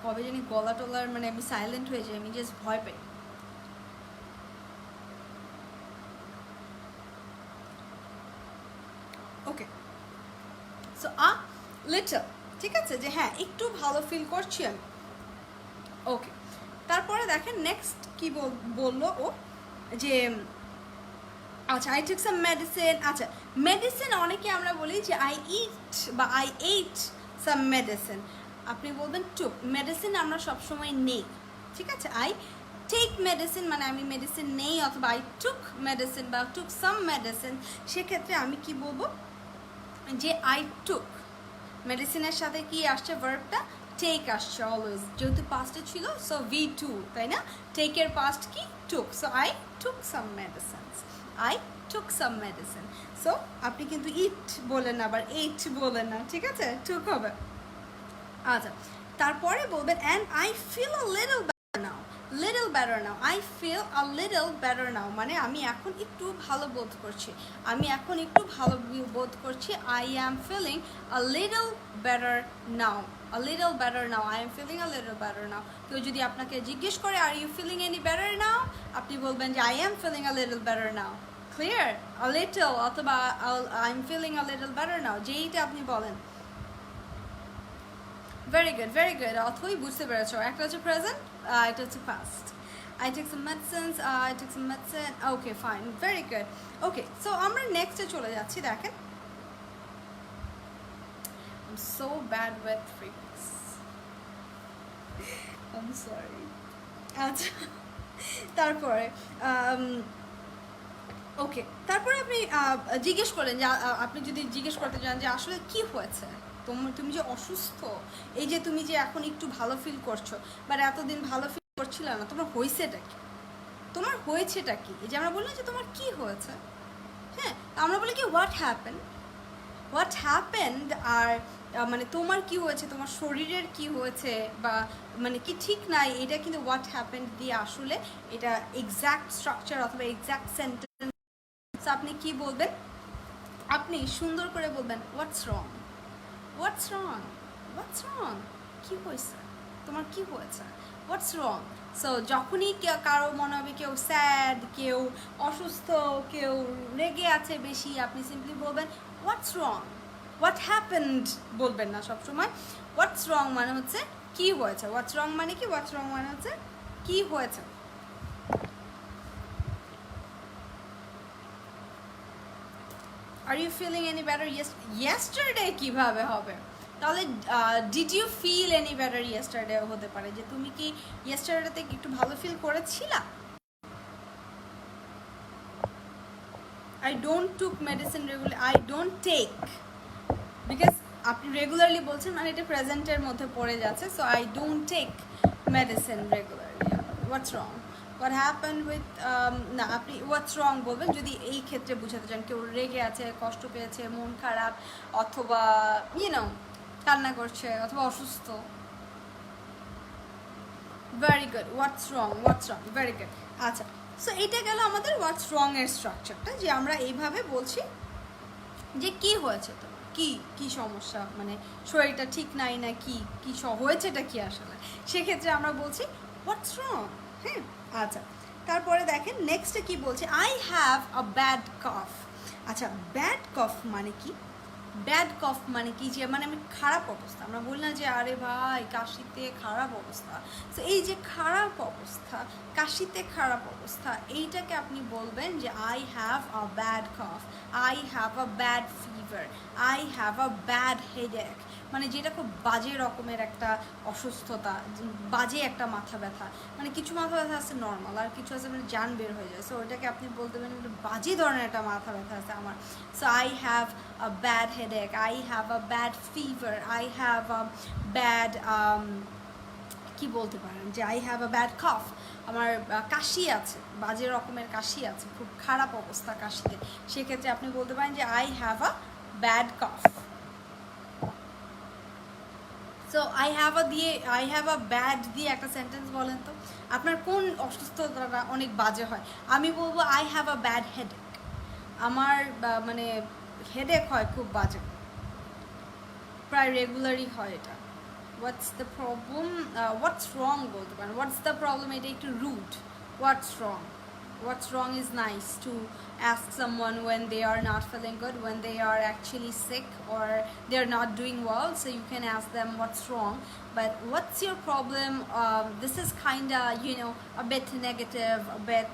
কবে জানি গলা টলার মানে আমি সাইলেন্ট হয়ে যাই, আমি জাস্ট ভয় পাই। ওকে, সো আ লিটল, ঠিক আছে, যে হ্যাঁ একটু ভালো ফিল করছি আমি। ওকে, তারপরে দেখেন নেক্সট কি বললো ও, যে আচ্ছা আই টুক সাম মেডিসিন। আচ্ছা, মেডিসিন অনেকে আমরা বলি যে আই ইট বা আই এইট সাম মেডিসিন, আপনি বলবেন টুক। মেডিসিন আমরা সবসময় নেই, ঠিক আছে। আই টেক মেডিসিন মানে আমি মেডিসিন নেই, অথবা আই টুক মেডিসিন বা টুক সাম মেডিসিন, সেক্ষেত্রে আমি কি বলবো যে আই টুক। মেডিসিনের সাথে কি আসছে, ভার্বটা টেক আসছে অলওয়েজ, যেহেতু পাস্টে ছিল। সো V2, তাই না? টেকের পাস্ট কি? Took. So I took some medicines, I took some medicine. So আপনি কিন্তু ইট বলেন না, আবার এইট বলেন না, ঠিক আছে, টুক হবে। আচ্ছা, তারপরে বলবেন and I feel a little better now, I feel a little better now, মানে আমি এখন একটু ভালো বোধ করছি, I am feeling a little better now. a little better now, I am feeling a little better now. কেউ যদি আপনাকে জিজ্ঞেস করে are you feeling any better now, আপনি বলবেন যে I am feeling a little better now. Clear? A little অথবা I'm feeling a little better now, যেইটা আপনি বলেন। Very good, very good. অথই বুঝতে পেরেছো। একটা হচ্ছে present, এটা হচ্ছে past. I took some medicines, I took some medicine. Okay, fine. Very good. Okay, so আমরা next এ চলে যাচ্ছি, দেখেন। I'm so bad with freaks. I'm sorry. আচ্ছা, তারপরে ওকে, তারপরে আপনি জিজ্ঞেস করলেন যে আপনি যদি জিজ্ঞেস করতে চান যে আসলে কি হয়েছে, তুমি যে অসুস্থ, এই যে তুমি যে এখন একটু ভালো ফিল করছো, বাট এতদিন ভালো ফিল করছিলে না, তোমার হয়েছেটা কি, তোমার হয়েছেটা কি? এই যে আমরা বললাম যে তোমার কি হয়েছে, হ্যাঁ, আমরা বলি কি হোয়াট হ্যাপেন্ড, আর মানে তোমার কি হয়েছে, তোমার শরীরের কি হয়েছে, বা মানে কি ঠিক নাই, এটা কিন্তু হোয়াট হ্যাপেন্ড দিয়ে আসলে এটা এক্স্যাক্ট স্ট্রাকচার অথবা এক্স্যাক্ট সেন্টেন্স। আপনি কি বলবেন? আপনি সুন্দর করে বলবেন হোয়াটস রং, কি হয়েছে, তোমার কি হয়েছে, হোয়াটস রং। সো যখনই কারো মনে হবে কেউ স্যাড, কেউ অসুস্থ, কেউ রেগে আছে বেশি, আপনি সিম্পলি বলবেন হোয়াটস রং, হোয়াট হ্যাপেন্ড বলবেন না সবসময়। হোয়াটস রং মানে হচ্ছে কি হয়েছে, হোয়াটস রং মানে কি, হোয়াটস রং মানে হচ্ছে কি হয়েছে। Are you feeling any better? Yesterday কিভাবে হবে? তাহলে did you feel any better yesterday হতে পারে যে তুমি কি yesterday একটু ভালো feel করেছিলা? I don't took medicine regularly. I don't take, because আপনি রেগুলারলি বলছেন মানে এটা প্রেজেন্টের মধ্যে পড়ে যাচ্ছে। So I don't take medicine regularly. What's wrong? What happened with না, আপনি what's wrong বলবেন যদি এই ক্ষেত্রে বুঝাতে চান কেউ রেগে আছে, কষ্ট পেয়েছে, মন খারাপ, অথবা কান্না করছে, অথবা অসুস্থ। ভেরি গুড, হোয়াটস রং, ভেরি গুড। আচ্ছা, সো এটা গেল আমাদের হোয়াটস রং এর স্ট্রাকচারটা, যে আমরা এইভাবে বলছি যে কি হয়েছে, তো কি সমস্যা, মানে শরীরটা ঠিক নাই না কি হয়েছেটা কি আসলে, সেক্ষেত্রে আমরা বলছি হোয়াটস রং। হ্যাঁ, আচ্ছা, তারপরে দেখেন নেক্সটে কি বলছে, আই হ্যাভ আ ব্যাড কফ। আচ্ছা, ব্যাড কফ মানে কি? ব্যাড কফ মানে কি, যে মানে আমি খারাপ অবস্থা, আমরা বলি না যে আরে ভাই কাশিতে খারাপ অবস্থা। তো এই যে খারাপ অবস্থা, কাশিতে খারাপ অবস্থা, এইটাকে আপনি বলবেন যে I have a bad cough, I have a bad fever, I have a bad headache, মানে যেটা খুব বাজে রকমের একটা অসুস্থতা, বাজে একটা মাথা ব্যথা, মানে কিছু মাথা ব্যথা আছে নর্মাল, আর কিছু আছে মানে জান বের হয়ে যায়। সো ওটাকে আপনি বলতে পারেন বাজে ধরনের একটা মাথা ব্যথা আছে আমার। So I have a bad headache, I have a bad fever, I have a bad কি বলতে পারেন যে I have a bad cough, আমার কাশি আছে, বাজে রকমের কাশি আছে, খুব খারাপ অবস্থা কাশিতে, সেক্ষেত্রে আপনি বলতে পারেন যে I have a bad cough. So I have a bad দিয়ে একটা সেন্টেন্স বলেন তো, আপনার কোন অসুস্থতাটা অনেক বাজে হয়? আমি বলবো I have a bad headache, আমার মানে হেডেক হয় খুব বাজে, প্রায় রেগুলারই হয় এটা। হোয়াটস দ্য প্রবলেম, হোয়াটস রং বলতে পারেন, হোয়াটস দ্য প্রবলেম এটা একটু rude. What's wrong is nice to ask someone when they are not feeling good, when they are actually sick or they're not doing well, so you can ask them what's wrong. But what's your problem, this is kinda a bit negative, a bit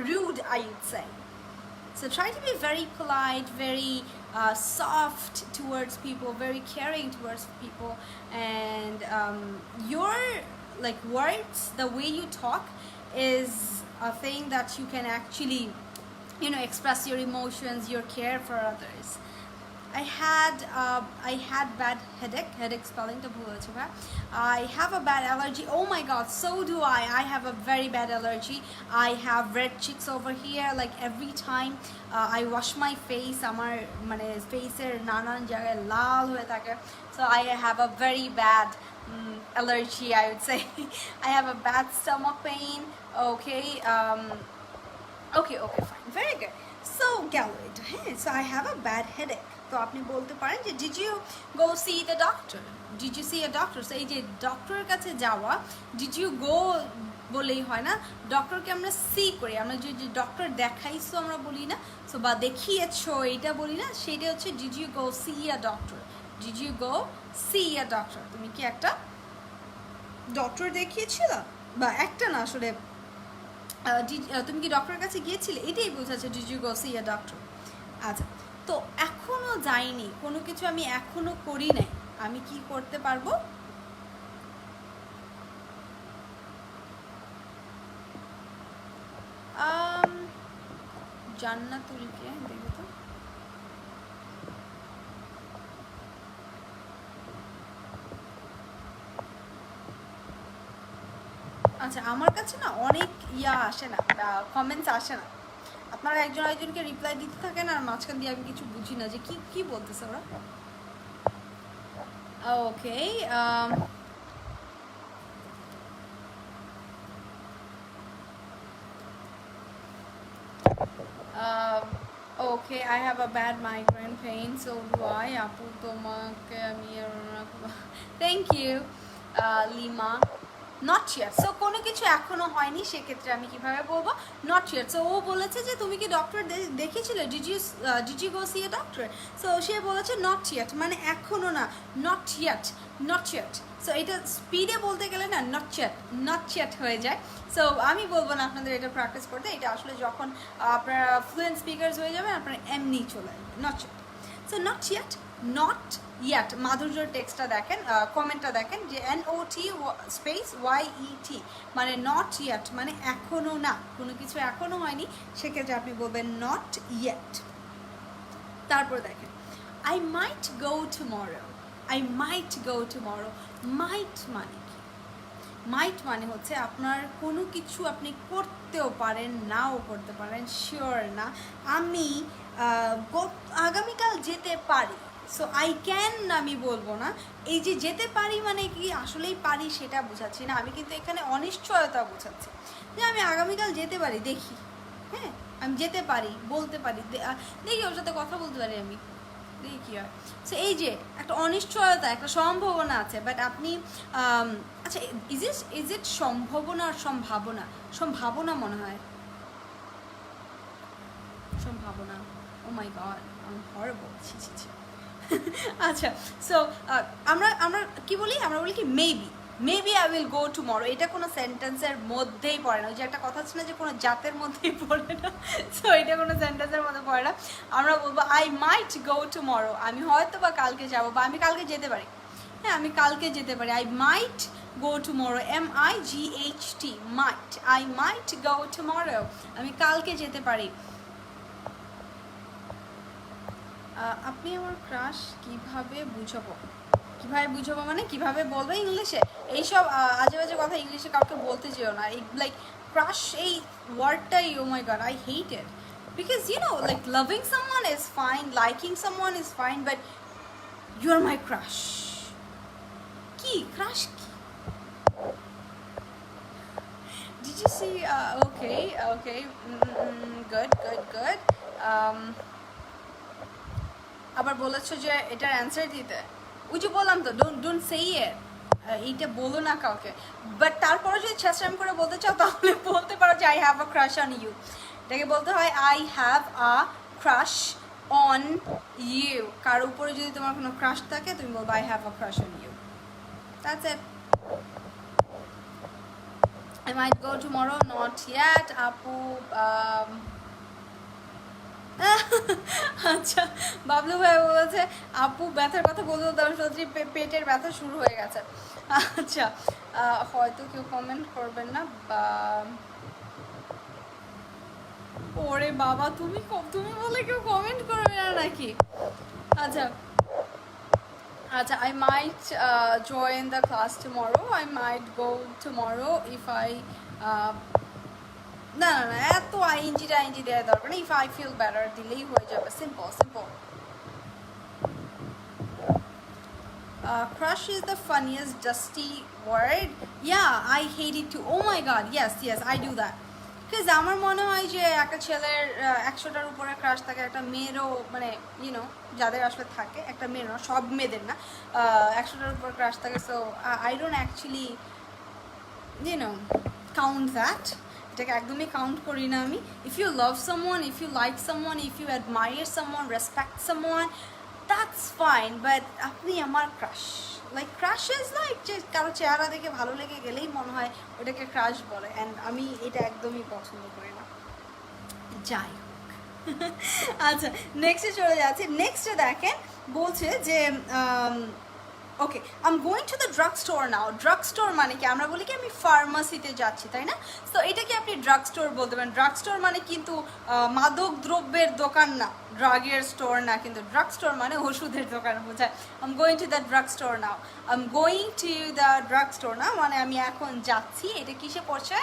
rude, I would say. So try to be very polite, very soft towards people, very caring towards people, and your words, the way you talk is a thing that you can actually express your emotions, your care for others. I had bad headache spelling to bhul hoche bhai. I have a bad allergy. Oh my god, so do I have a very bad allergy. I have red cheeks over here, like every time I wash my face amar mane face er nanan jagay lal hoye thake. So I have a very bad allergy, I would say. I have a bad stomach pain. Okay, okay, fine, very good. So gelo eta, hey, so I have a bad headache. তো আপনি বলতে পারেন যে did you go see the doctor, did you see a doctor. So এই যে ডক্টরের কাছে যাওয়া, ডিড ইউ গো বলেই হয় না, ডক্টরকে আমরা সি করি, আমরা যে ডক্টর দেখাইছো আমরা বলি না, সো বা দেখিয়েছো এইটা বলি না, সেইটা হচ্ছে did you go see a doctor, did you go see a doctor. তুমি কি একটা ডক্টর দেখিয়েছিল, বা একটা না আসলে তুমি কি ডক্টরের কাছে গিয়েছিলে, এটাই বোঝাচ্ছে did you go see a doctor. আচ্ছা, তো এখনো যাইনি, কোনো কিছু আমি এখনো করি নাই, আমি কি করতে পারবো? জান্নাতুলকে দেখো তো, আচ্ছা আমার কাছে না অনেক আসে না, কমেন্টস আসে না, আপনারা একজন আরেকজনকে রিপ্লাই দিতে থাকেন আর মাঝখান দিয়ে আমি কিছু বুঝি না যে কি কি বলতেছে ওরা। Okay, okay, I have a bad migraine pain, so do I. আপু তোমাকে আমি thank you Lima. Not yet, so কোনো কিছু এখনো হয়নি, সেক্ষেত্রে আমি কিভাবে বলবো নট ইয়েট। সো ও বলেছে যে তুমি কি ডক্টর দেখিয়েছিলে, did you go see a doctor, so সে বলেছে নট ইয়েট, মানে এখনো না, not yet, not yet. So এটা স্পিডে বলতে গেলে না নট ইয়েট হয়ে যায়। সো আমি বলবো না আপনাদের এটা প্র্যাকটিস করতে, এটা আসলে যখন আপনারা ফ্লুয়েন্ট স্পিকার্স হয়ে যাবেন আপনারা এমনি চলে আসবে not yet. So not yet, not yet. মাধুর্যর টেক্সটটা দেখেন, কমেন্টটা দেখেন যে NOT স্পেস YET, মানে নট ইয়াট মানে এখনও না, কোনো কিছু এখনও হয়নি, সেক্ষেত্রে আপনি বলবেন নট ইয়েট। তারপর দেখেন I might go tomorrow, I might go tomorrow. Might মানে কি? মাইট মানে হচ্ছে আপনার কোনো কিছু আপনি করতেও পারেন, নাও করতে পারেন, শিওর না। আমি আগামীকাল যেতে পারি, সো আই ক্যান আমি বলবো না, এই যে যেতে পারি মানে কি আসলেই পারি সেটা বোঝাচ্ছি না, আমি কিন্তু এখানে অনিশ্চয়তা বোঝাচ্ছি যে আমি আগামীকাল যেতে পারি, দেখি, হ্যাঁ আমি যেতে পারি, বলতে পারি, দেখি ওর সাথে কথা বলতে পারি, আমি দেখি কী হয়। সো এই যে একটা অনিশ্চয়তা, একটা সম্ভাবনা আছে, বাট আপনি আচ্ছা ইজ ইট সম্ভাবনা আর সম্ভাবনা? সম্ভাবনা মনে হয়, সম্ভাবনা। ও মাই গড, আই এম হরিবল, ছি ছি ছি। আচ্ছা, সো আমরা আমরা কি বলি, আমরা বলি কি maybe I will go tomorrow, এটা কোনো সেন্টেন্সের মধ্যেই পড়ে না, ওই যে একটা কথা আছে না যে কোনো জাতের মধ্যেই পড়ে না, সো এটা কোনো সেন্টেন্সের মধ্যে পড়ে না। আমরা বলবো আই মাইট গো টুমরো, আমি হয়তো বা কালকে যাবো, বা আমি কালকে যেতে পারি, হ্যাঁ আমি কালকে যেতে পারি। I might go tomorrow, MIGHT, might, I might go tomorrow, আমি কালকে যেতে পারি। আপনি আমার ক্রাশ কিভাবে বুঝাবো, কিভাবে বুঝাবো মানে কিভাবে বলবো ইংলিশে? এইসব আজে বাজে কথা ইংলিশে কাউকে বলতে যেও না, এই লাইক ক্রাশ এই ওয়ার্ডটাই, oh my God I hate it, because you know like loving someone is fine, liking someone is fine, but you are my crush. কি ক্রাশ কি? Did you see okay good আবার বলেছো যে এটার answer দিতে, ওই যে বললাম তো ডোন্ট সে ইট, এইটা বলো না কাউকে, বাট তারপরে যদি ছেঁচড়াম করে বলতে চাও তাহলে বলতে পারো যে I have a crush on you, এটাকে বলতে হয় I have a crush on you. কার উপরে যদি তোমার কোনো ক্রাশ থাকে তুমি বলবো I have a crush on you, that's it. I might go tomorrow, not yet. আপু আচ্ছা, বাবলু ভাই বলেছে আপু ব্যথার কথা বলতে আমি সত্যি পেটের ব্যথা শুরু হয়ে গেছে। আচ্ছা, হয়তো কেউ কমেন্ট করবেন না, বা ওরে বাবা তুমি বলে কেউ কমেন্ট করবে না নাকি? আচ্ছা আচ্ছা, I might join the class tomorrow, I might go tomorrow if I না এত আইএনজি দেওয়া দরকার নেই, if I feel better দিলেই হয়ে যাবে, simple. Crush is the funniest dusty word. Yeah, I hate it too. Oh my god, yes, I do that. Because আমার মনে হয় যে একটা ছেলের 100টার উপরে ক্রাশ থাকে, একটা মেয়েরও মানে ইউনো যাদের আসলে থাকে, একটা মেয়ের না, সব মেয়েদের না, 100টার উপর ক্রাশ থাকে। So I don't actually you know count that, এটাকে একদমই কাউন্ট করি না আমি। If you love someone, if you like someone, if you admire someone, respect someone, that's fine, but আপনি আমার crush, like crush is like যে কারো চেহারা দেখে ভালো লেগে গেলেই মনে হয় ওটাকে ক্রাশ বলে, অ্যান্ড আমি এটা একদমই পছন্দ করি না। যাই হোক, আচ্ছা নেক্সটে চলে যাচ্ছি। নেক্সটে দেখেন বলছে যে okay, I am going to the drug store now. Drug store মানে কি, আমরা বলি কি আমি ফার্মাসিতে যাচ্ছি, তাই না? তো এটাকে আপনি ড্রাগ স্টোর বলতে পারেন। ড্রাগ স্টোর মানে কিন্তু মাদক দ্রব্যের দোকান না, ড্রাগের স্টোর না, কিন্তু ড্রাগ স্টোর মানে ওষুধের দোকান বোঝায়। I am going to the drug store now, I am going to the drug store now মানে আমি এখন যাচ্ছি। এটা কিসে পড়ছে?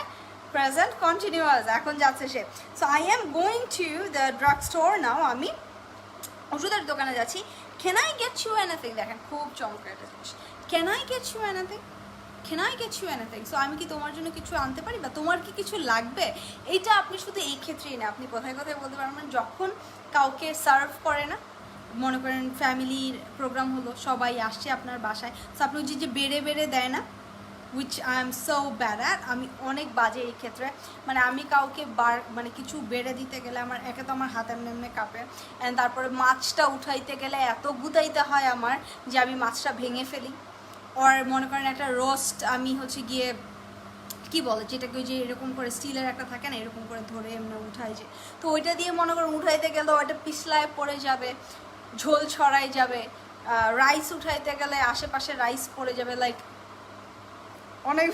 প্রেজেন্ট কন্টিনিউয়াস, এখন যাচ্ছে সে। So I am going to the drug store now, আমি ওষুধের দোকানে যাচ্ছি। Can I get you anything? দেখেন খুব চমৎকার একটা জিনিস, can I get you anything, can I get you anything. So আমি কি তোমার জন্য কিছু আনতে পারি, বা তোমার কি কিছু লাগবে? এইটা আপনি শুধু এই ক্ষেত্রেই না, আপনি কোথায় কোথায় বলতে পারবেন, যখন কাউকে সার্ভ করে না, মনে করেন ফ্যামিলির প্রোগ্রাম হলো, সবাই আসছে আপনার বাসায়, সো আপনি যে বেড়ে বেড়ে দেয় না, which I am so bad at, আমি অনেক বাজে এই ক্ষেত্রে। মানে আমি কাউকে মানে কিছু বেড়ে দিতে গেলে আমার একে তো আমার হাত এমনি এমনি কাঁপে, অ্যান্ড তারপরে মাছটা উঠাইতে গেলে এত গুতাইতে হয় আমার যে আমি মাছটা ভেঙে ফেলি। আর মনে করেন একটা রোস্ট আমি হচ্ছে গিয়ে কী বলে যেটাকে, যে এরকম করে স্টিলের একটা থাকে না, এরকম করে ধরে এমনি উঠাই যে, তো ওইটা দিয়ে মনে করেন উঠাইতে গেলেও ওইটা পিছলায় পড়ে যাবে, ঝোল ছড়াই যাবে। রাইস উঠাইতে গেলে আশেপাশে রাইস পড়ে যাবে, লাইক অনেক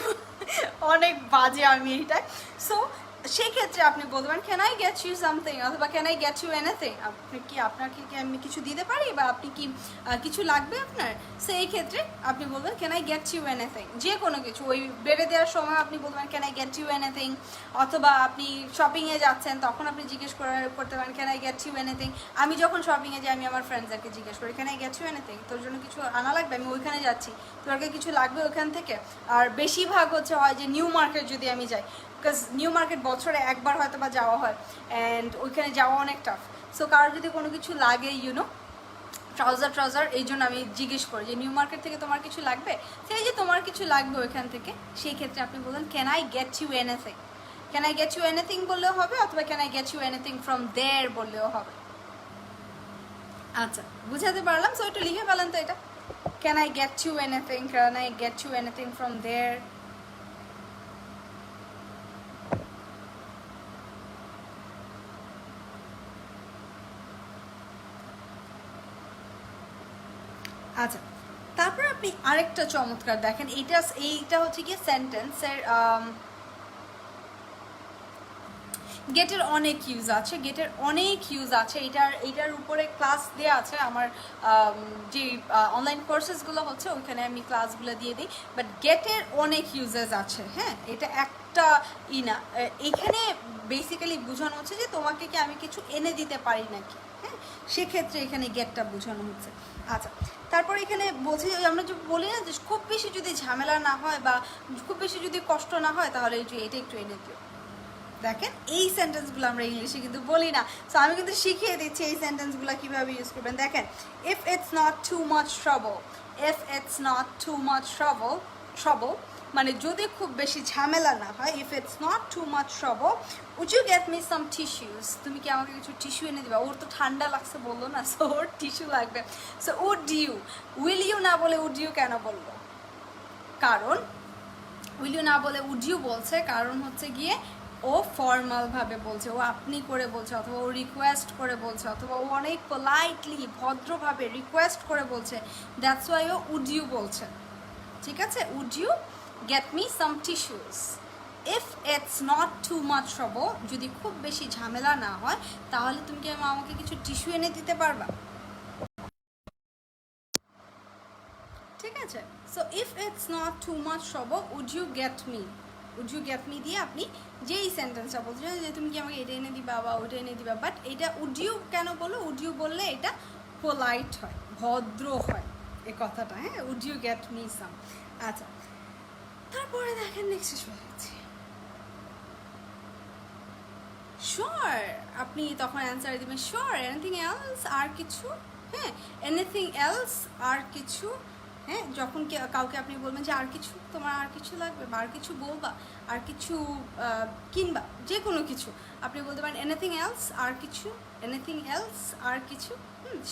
অনেক বাজে আমি এইটা। সো সেক্ষেত্রে আপনি বলবেন can I get you something, অথবা can I get you anything, আপনি কি, আপনাকে কি আমি কিছু দিতে পারি, বা আপনি কি কিছু লাগবে আপনার? সো এই ক্ষেত্রে আপনি বলবেন can I get you anything, যে কোনো কিছু। ওই বেড়ে দেওয়ার সময় আপনি বলবেন can I get you anything, অথবা আপনি শপিংয়ে যাচ্ছেন তখন আপনি জিজ্ঞেস করতে পারেন can I get you anything. আমি যখন শপিংয়ে যাই আমি আমার ফ্রেন্ডসদেরকে জিজ্ঞেস করি can I get you anything, তোর জন্য কিছু আনা লাগবে, আমি ওইখানে যাচ্ছি, তোরকে কিছু লাগবে ওইখান থেকে। আর বেশিরভাগ হচ্ছে হয় যে নিউ মার্কেট যদি আমি যাই, বিকজ নিউ মার্কেট বছরে একবার হয়তো বা যাওয়া হয়, অ্যান্ড ওইখানে যাওয়া অনেক টাফ। সো কারোর যদি কোনো কিছু লাগে ইউনো ট্রাউজার, এই জন্য আমি জিজ্ঞেস করি যে নিউ মার্কেট থেকে তোমার কিছু লাগবে, সেই যে তোমার কিছু লাগবে ওইখান থেকে, সেই ক্ষেত্রে আপনি বলুন can I get you anything. Can I get you anything বললেও হবে, অথবা can I get you anything from there বললেও হবে। আচ্ছা বুঝাতে পারলাম? সো একটু লিখে ফেলেন তো এটা, can I get you anything, can I get you anything from there. আচ্ছা তারপর আপনি আরেকটা চমৎকার দেখেন, এইটা হচ্ছে গিয়ে সেন্টেন্সের গেটের অনেক ইউজ আছে, এইটার উপরে ক্লাস দেওয়া আছে আমার যে অনলাইন কোর্সেসগুলো হচ্ছে ওইখানে আমি ক্লাসগুলো দিয়ে দিই। বাট গেটের অনেক ইউজেস আছে, হ্যাঁ, এটা একটা না, এখানে বেসিক্যালি বোঝানো হচ্ছে যে তোমাকে কি আমি কিছু এনে দিতে পারি নাকি, হ্যাঁ, সেক্ষেত্রে এখানে গেটটা বোঝানো হচ্ছে। আচ্ছা তারপর এখানে বলছি আমরা যে বলি না যে খুব বেশি যদি ঝামেলা না হয় বা খুব বেশি যদি কষ্ট না হয়, তাহলে এটা একটু এনে দিও। দেখেন এই সেন্টেন্সগুলো আমরা ইংলিশে কিন্তু বলি না, সো আমি কিন্তু শিখিয়ে দিচ্ছি এই সেন্টেন্সগুলো কীভাবে ইউজ করবেন। দেখেন if it's not too much trouble, if it's not too much trouble মানে যদি খুব বেশি ঝামেলা না হয়, if it's not too much trouble would you get me some tissues, তুমি কি আমাকে কিছু টিস্যু এনে দিবা? ওর তো ঠান্ডা লাগছে বললো না, সো ওর টিস্যু লাগবে। So would you, will you না বলে উড ইউ কেন বললো? কারণ উইল ইউ না বলে উড ইউ বলছে, কারণ হচ্ছে গিয়ে ও ফর্মালভাবে বলছে, ও আপনি করে বলছে, অথবা ও রিকোয়েস্ট করে বলছে, অথবা ও অনেক পোলাইটলি ভদ্রভাবে রিকোয়েস্ট করে বলছে, দ্যাটস ওয়াই ও উড ইউ বলছে। ঠিক আছে, would you get me some tissues. If it's not too much trouble, যদি খুব বেশি ঝামেলা না হয়, তাহলে তুমি কি আমাকে কিছু টিস্যু এনে দিতে পারবা? ঠিক আছে, so if it's not too much trouble would you get me, would you get me দিয়ে আপনি যেই সেন্টেন্সটা বলছো যে তুমি কি আমাকে এটা এনে দিবা বা ওটা এনে দিবা, বাট এটা উড ইউ কেন বলো? উড ইউ বললে এটা পোলাইট হয়, ভদ্র হয় এই কথাটা, হ্যাঁ, would you get me some. আচ্ছা তারপরে দেখেন নেক্সট চলে যাচ্ছে, শিওর, আপনি তখন অ্যান্সার দিবেন শিওর, এনিথিং এলস, আর কিছু, হ্যাঁ, এনিথিং এলস, আর কিছু, হ্যাঁ, যখন কাউকে আপনি বলবেন যে আর কিছু, তোমার আর কিছু লাগবে বা আর কিছু বলবা, আর কিছু কিনবা, যে কোনো কিছু আপনি বলতে পারেন এনিথিং এলস, আর কিছু, এনিথিং এলস, আর কিছু,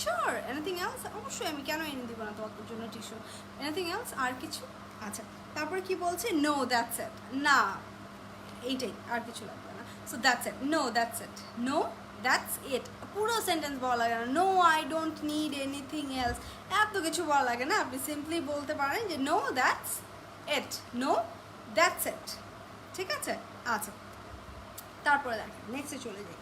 শিওর, এনিথিং এলস, অবশ্যই, আমি কেন এনে দিব না তোমার জন্য টিস্যু, এনিথিং এলস, আর কিছু। আচ্ছা, তারপরে কি বলছে, নো দ্যাটস ইট, না এইটাই, আর কিছু লাগবে না। So that's it, no that's it, no that's it, পুরো সেন্টেন্স বলা লাগে না, no I don't need anything else, এত কিছু বলা লাগে না, আপনি সিম্পলি বলতে পারেন যে no that's it, no that's it, ঠিক আছে। আচ্ছা, তারপরে দেখেন নেক্সটে চলে যাই।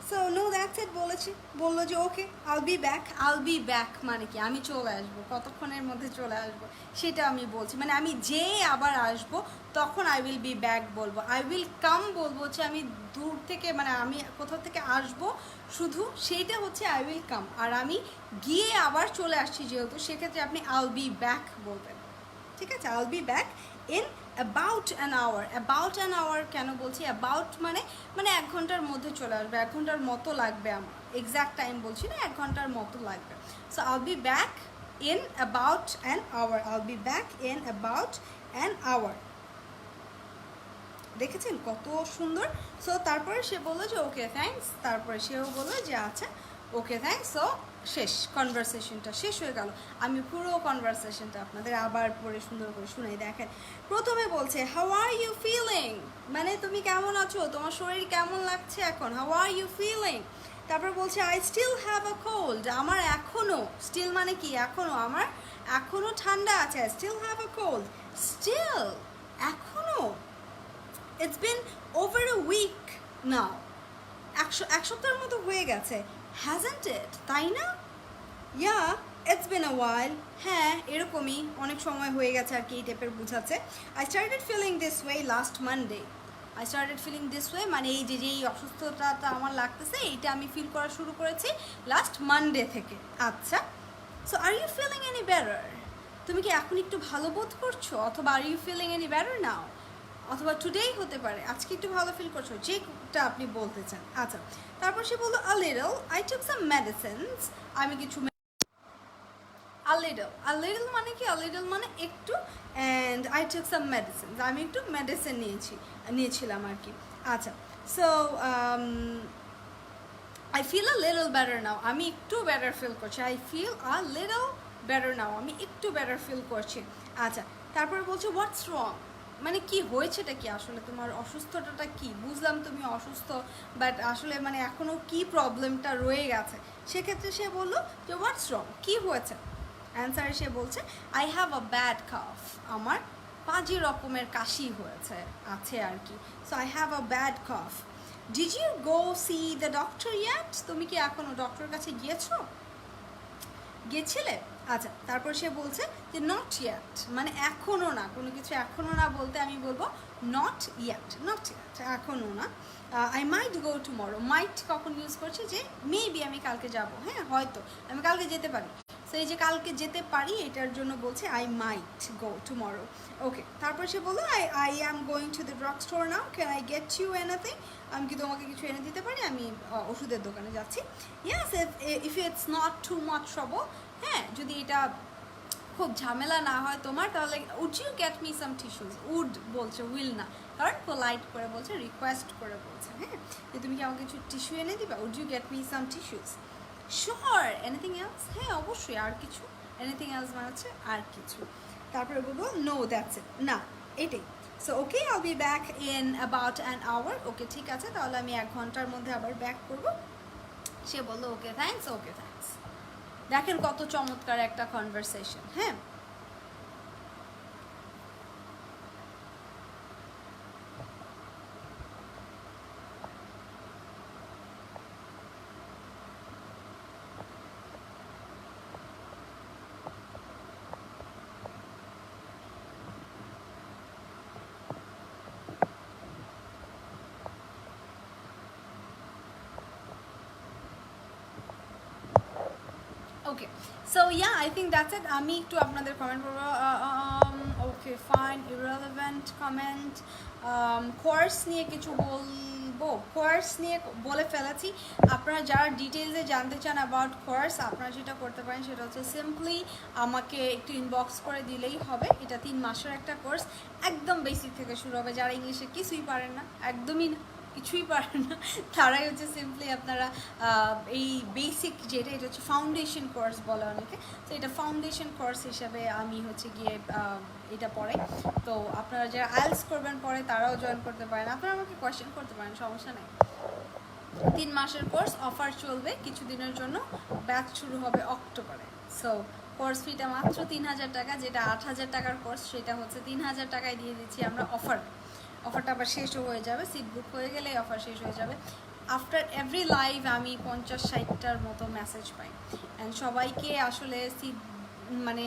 সো নো দ্যাটস ইট বলেছি, বললো যে okay I'll be back, I'll be back মানে কি, আমি চলে আসবো, কতক্ষণের মধ্যে চলে আসবো সেটা আমি বলছি, মানে আমি যে আবার আসবো তখন আই উইল বি ব্যাক বলবো, আই উইল কাম বলবো হচ্ছে আমি দূর থেকে, মানে আমি কোথাও থেকে আসবো শুধু, সেইটা হচ্ছে আই উইল কাম, আর আমি গিয়ে আবার চলে আসছি যেহেতু, সেক্ষেত্রে আপনি আইল বি ব্যাক বলবেন, ঠিক আছে। I'll be back in about an hour, about an hour কেন বলছি, অ্যাবাউট মানে মানে 1 ঘন্টার মধ্যে চলে আসবে, 1 ঘন্টার মতো লাগবে আমার, এক্স্যাক্ট টাইম বলছি না, 1 ঘন্টার মতো লাগবে। So I'll be back in about an hour, I'll be back in about an hour, দেখেছেন কত সুন্দর। সো তারপরে সে বললো যে ওকে থ্যাঙ্কস, তারপরে সেও বললো যে আচ্ছা ওকে থ্যাঙ্কস। সো শেষ, কনভারসেশনটা শেষ হয়ে গেল। আমি পুরো কনভারসেশনটা আপনাদের আবার পরে সুন্দর করে শুনাই। দেখেন প্রথমে বলছে হাউ আর ইউ ফিলিং, মানে তুমি কেমন আছো, তোমার শরীর কেমন লাগছে এখন, হাউ আর ইউ ফিলিং। তারপর বলছে I still have a cold, আমার এখনও, স্টিল মানে কি এখনও, আমার এখনও ঠান্ডা আছে, I still have a cold, still এখনও, it's been over a week now, এক সপ্তাহের মতো হয়ে গেছে, হ্যাজন্ট ইট, তাই না, ইয়া ইটস বিন আ ওয়াইল, হ্যাঁ এরকমই অনেক সময় হয়ে গেছে আর কি, এই টাইপের বোঝাচ্ছে। I started feeling this way last Monday, I started feeling this way মানে এই যে এই অসুস্থতাটা আমার লাগতেছে, এইটা আমি ফিল করা শুরু করেছি লাস্ট মানডে থেকে। আচ্ছা, so are you feeling any better, তুমি কি এখন একটু ভালো বোধ করছো, অথবা are you feeling any better now, অথবা টুডেই হতে পারে, আজকে একটু ভালো ফিল করছো, যেটা আপনি বলতে চান। আচ্ছা, তারপর সে বললো a little, I took some medicines, আমি কিছু, আ লিটল মানে কি, আ লিটল মানে একটু, and I took some medicines, আমি একটু মেডিসিন নিয়েছিলাম আর কি। আচ্ছা, so I feel a little better now, আমি একটু বেটার ফিল করছি, I feel a little better now, আমি একটু বেটার ফিল করছি। আচ্ছা, তারপরে বলছে হোয়াটস রং, মানে কি হয়েছেটা কি, আসলে তোমার অসুস্থতাটা কি, বুঝলাম তুমি অসুস্থ, বাট আসলে মানে এখনও কি প্রবলেমটা রয়ে গেছে, সেক্ষেত্রে সে বললো যে হোয়াটস রং, কী হয়েছে। অ্যান্সারে সে বলছে I have a bad cough, আমার বাজে রকমের কাশি হয়েছে আছে আর কি। So I have a bad cough. Did you go see the doctor yet, তুমি কি এখনও ডক্টরের কাছে গিয়েছিলে। আচ্ছা, তারপর সে বলছে যে নট ইয়েট, মানে এখনও না, কোনো কিছু এখনও না বলতে আমি বলবো নট ইয়েট, এখনও না। আই মাইট গো টুমরো, মাইট কখন ইউজ করছি, যে মেবি আমি কালকে যাব, হ্যাঁ হয়তো আমি কালকে যেতে পারি, সো এই যে কালকে যেতে পারি এটার জন্য বলছে আই মাইট গো টুমরো। ওকে, তারপর সে বললো I am going to the drug store now, can I get you anything, আমি কি তোমাকে কিছু এনে দিতে পারি, আমি ওষুধের দোকানে যাচ্ছি। Yes, if it's not too much trouble, হ্যাঁ যদি এটা খুব ঝামেলা না হয় তোমার, তাহলে would you get me some tissues, would বলছে, উইল না, কারণ পোলাইট করে বলছে, রিকোয়েস্ট করে বলছে, হ্যাঁ যে তুমি কি আমাকে কিছু টিস্যু এনে দিবা, would you get me some tissues, sure, anything else, হ্যাঁ অবশ্যই, আর কিছু, এনিথিং এলস মানে হচ্ছে আর কিছু। তারপরে বলবো নো দ্যাটস ইট, না এটাই। So okay I'll be back in about an hour, okay ঠিক আছে, তাহলে আমি 1 ঘন্টার মধ্যে আবার ব্যাক করবো। সে বললো ওকে থ্যাঙ্কস, ওকে থ্যাঙ্কস। দেখেন কত চমৎকার একটা কনভারসেশন, হ্যাঁ। Okay, so yeah I think that's it. আমি একটু আপনাদের কমেন্ট করবো। Okay fine, irrelevant comment, course নিয়ে কিছু বলবো, কোর্স নিয়ে বলে ফেলেছি। আপনারা যারা ডিটেলসে জানতে চান অ্যাবাউট কোর্স, আপনারা যেটা করতে পারেন সেটা হচ্ছে সিম্পলি আমাকে একটু ইনবক্স করে দিলেই হবে। এটা 3 মাসের একটা কোর্স, একদম বেসিক থেকে শুরু হবে। যারা ইংলিশে কিছুই পারেন না, একদমই কিছুই পারেন না, তারাই হচ্ছে সিম্পলি আপনারা এই বেসিক যেটা, এটা হচ্ছে ফাউন্ডেশন কোর্স বলে অনেকে। তো এটা ফাউন্ডেশন কোর্স হিসাবে আমি হচ্ছে গিয়ে এটা পড়াই। তো আপনারা যারা আইএলটিএস করবেন পরে তারাও জয়েন করতে পারেন, আপনারা আমাকে কোয়েশ্চেন করতে পারেন, সমস্যা নেই। 3 মাসের কোর্স, অফার চলবে কিছুদিনের জন্য, ব্যাচ শুরু হবে অক্টোবরে। সো কোর্স ফিটা মাত্র 3000 টাকা, যেটা 8000 টাকার কোর্স সেটা হচ্ছে 3000 টাকায় দিয়ে দিচ্ছি আমরা অফারটা আবার শেষও হয়ে যাবে, সিট বুক হয়ে গেলে অফার শেষ হয়ে যাবে। আফটার এভরি লাইভ আমি 50-60টার মতো মেসেজ পাই, অ্যান্ড সবাইকে আসলে সিট মানে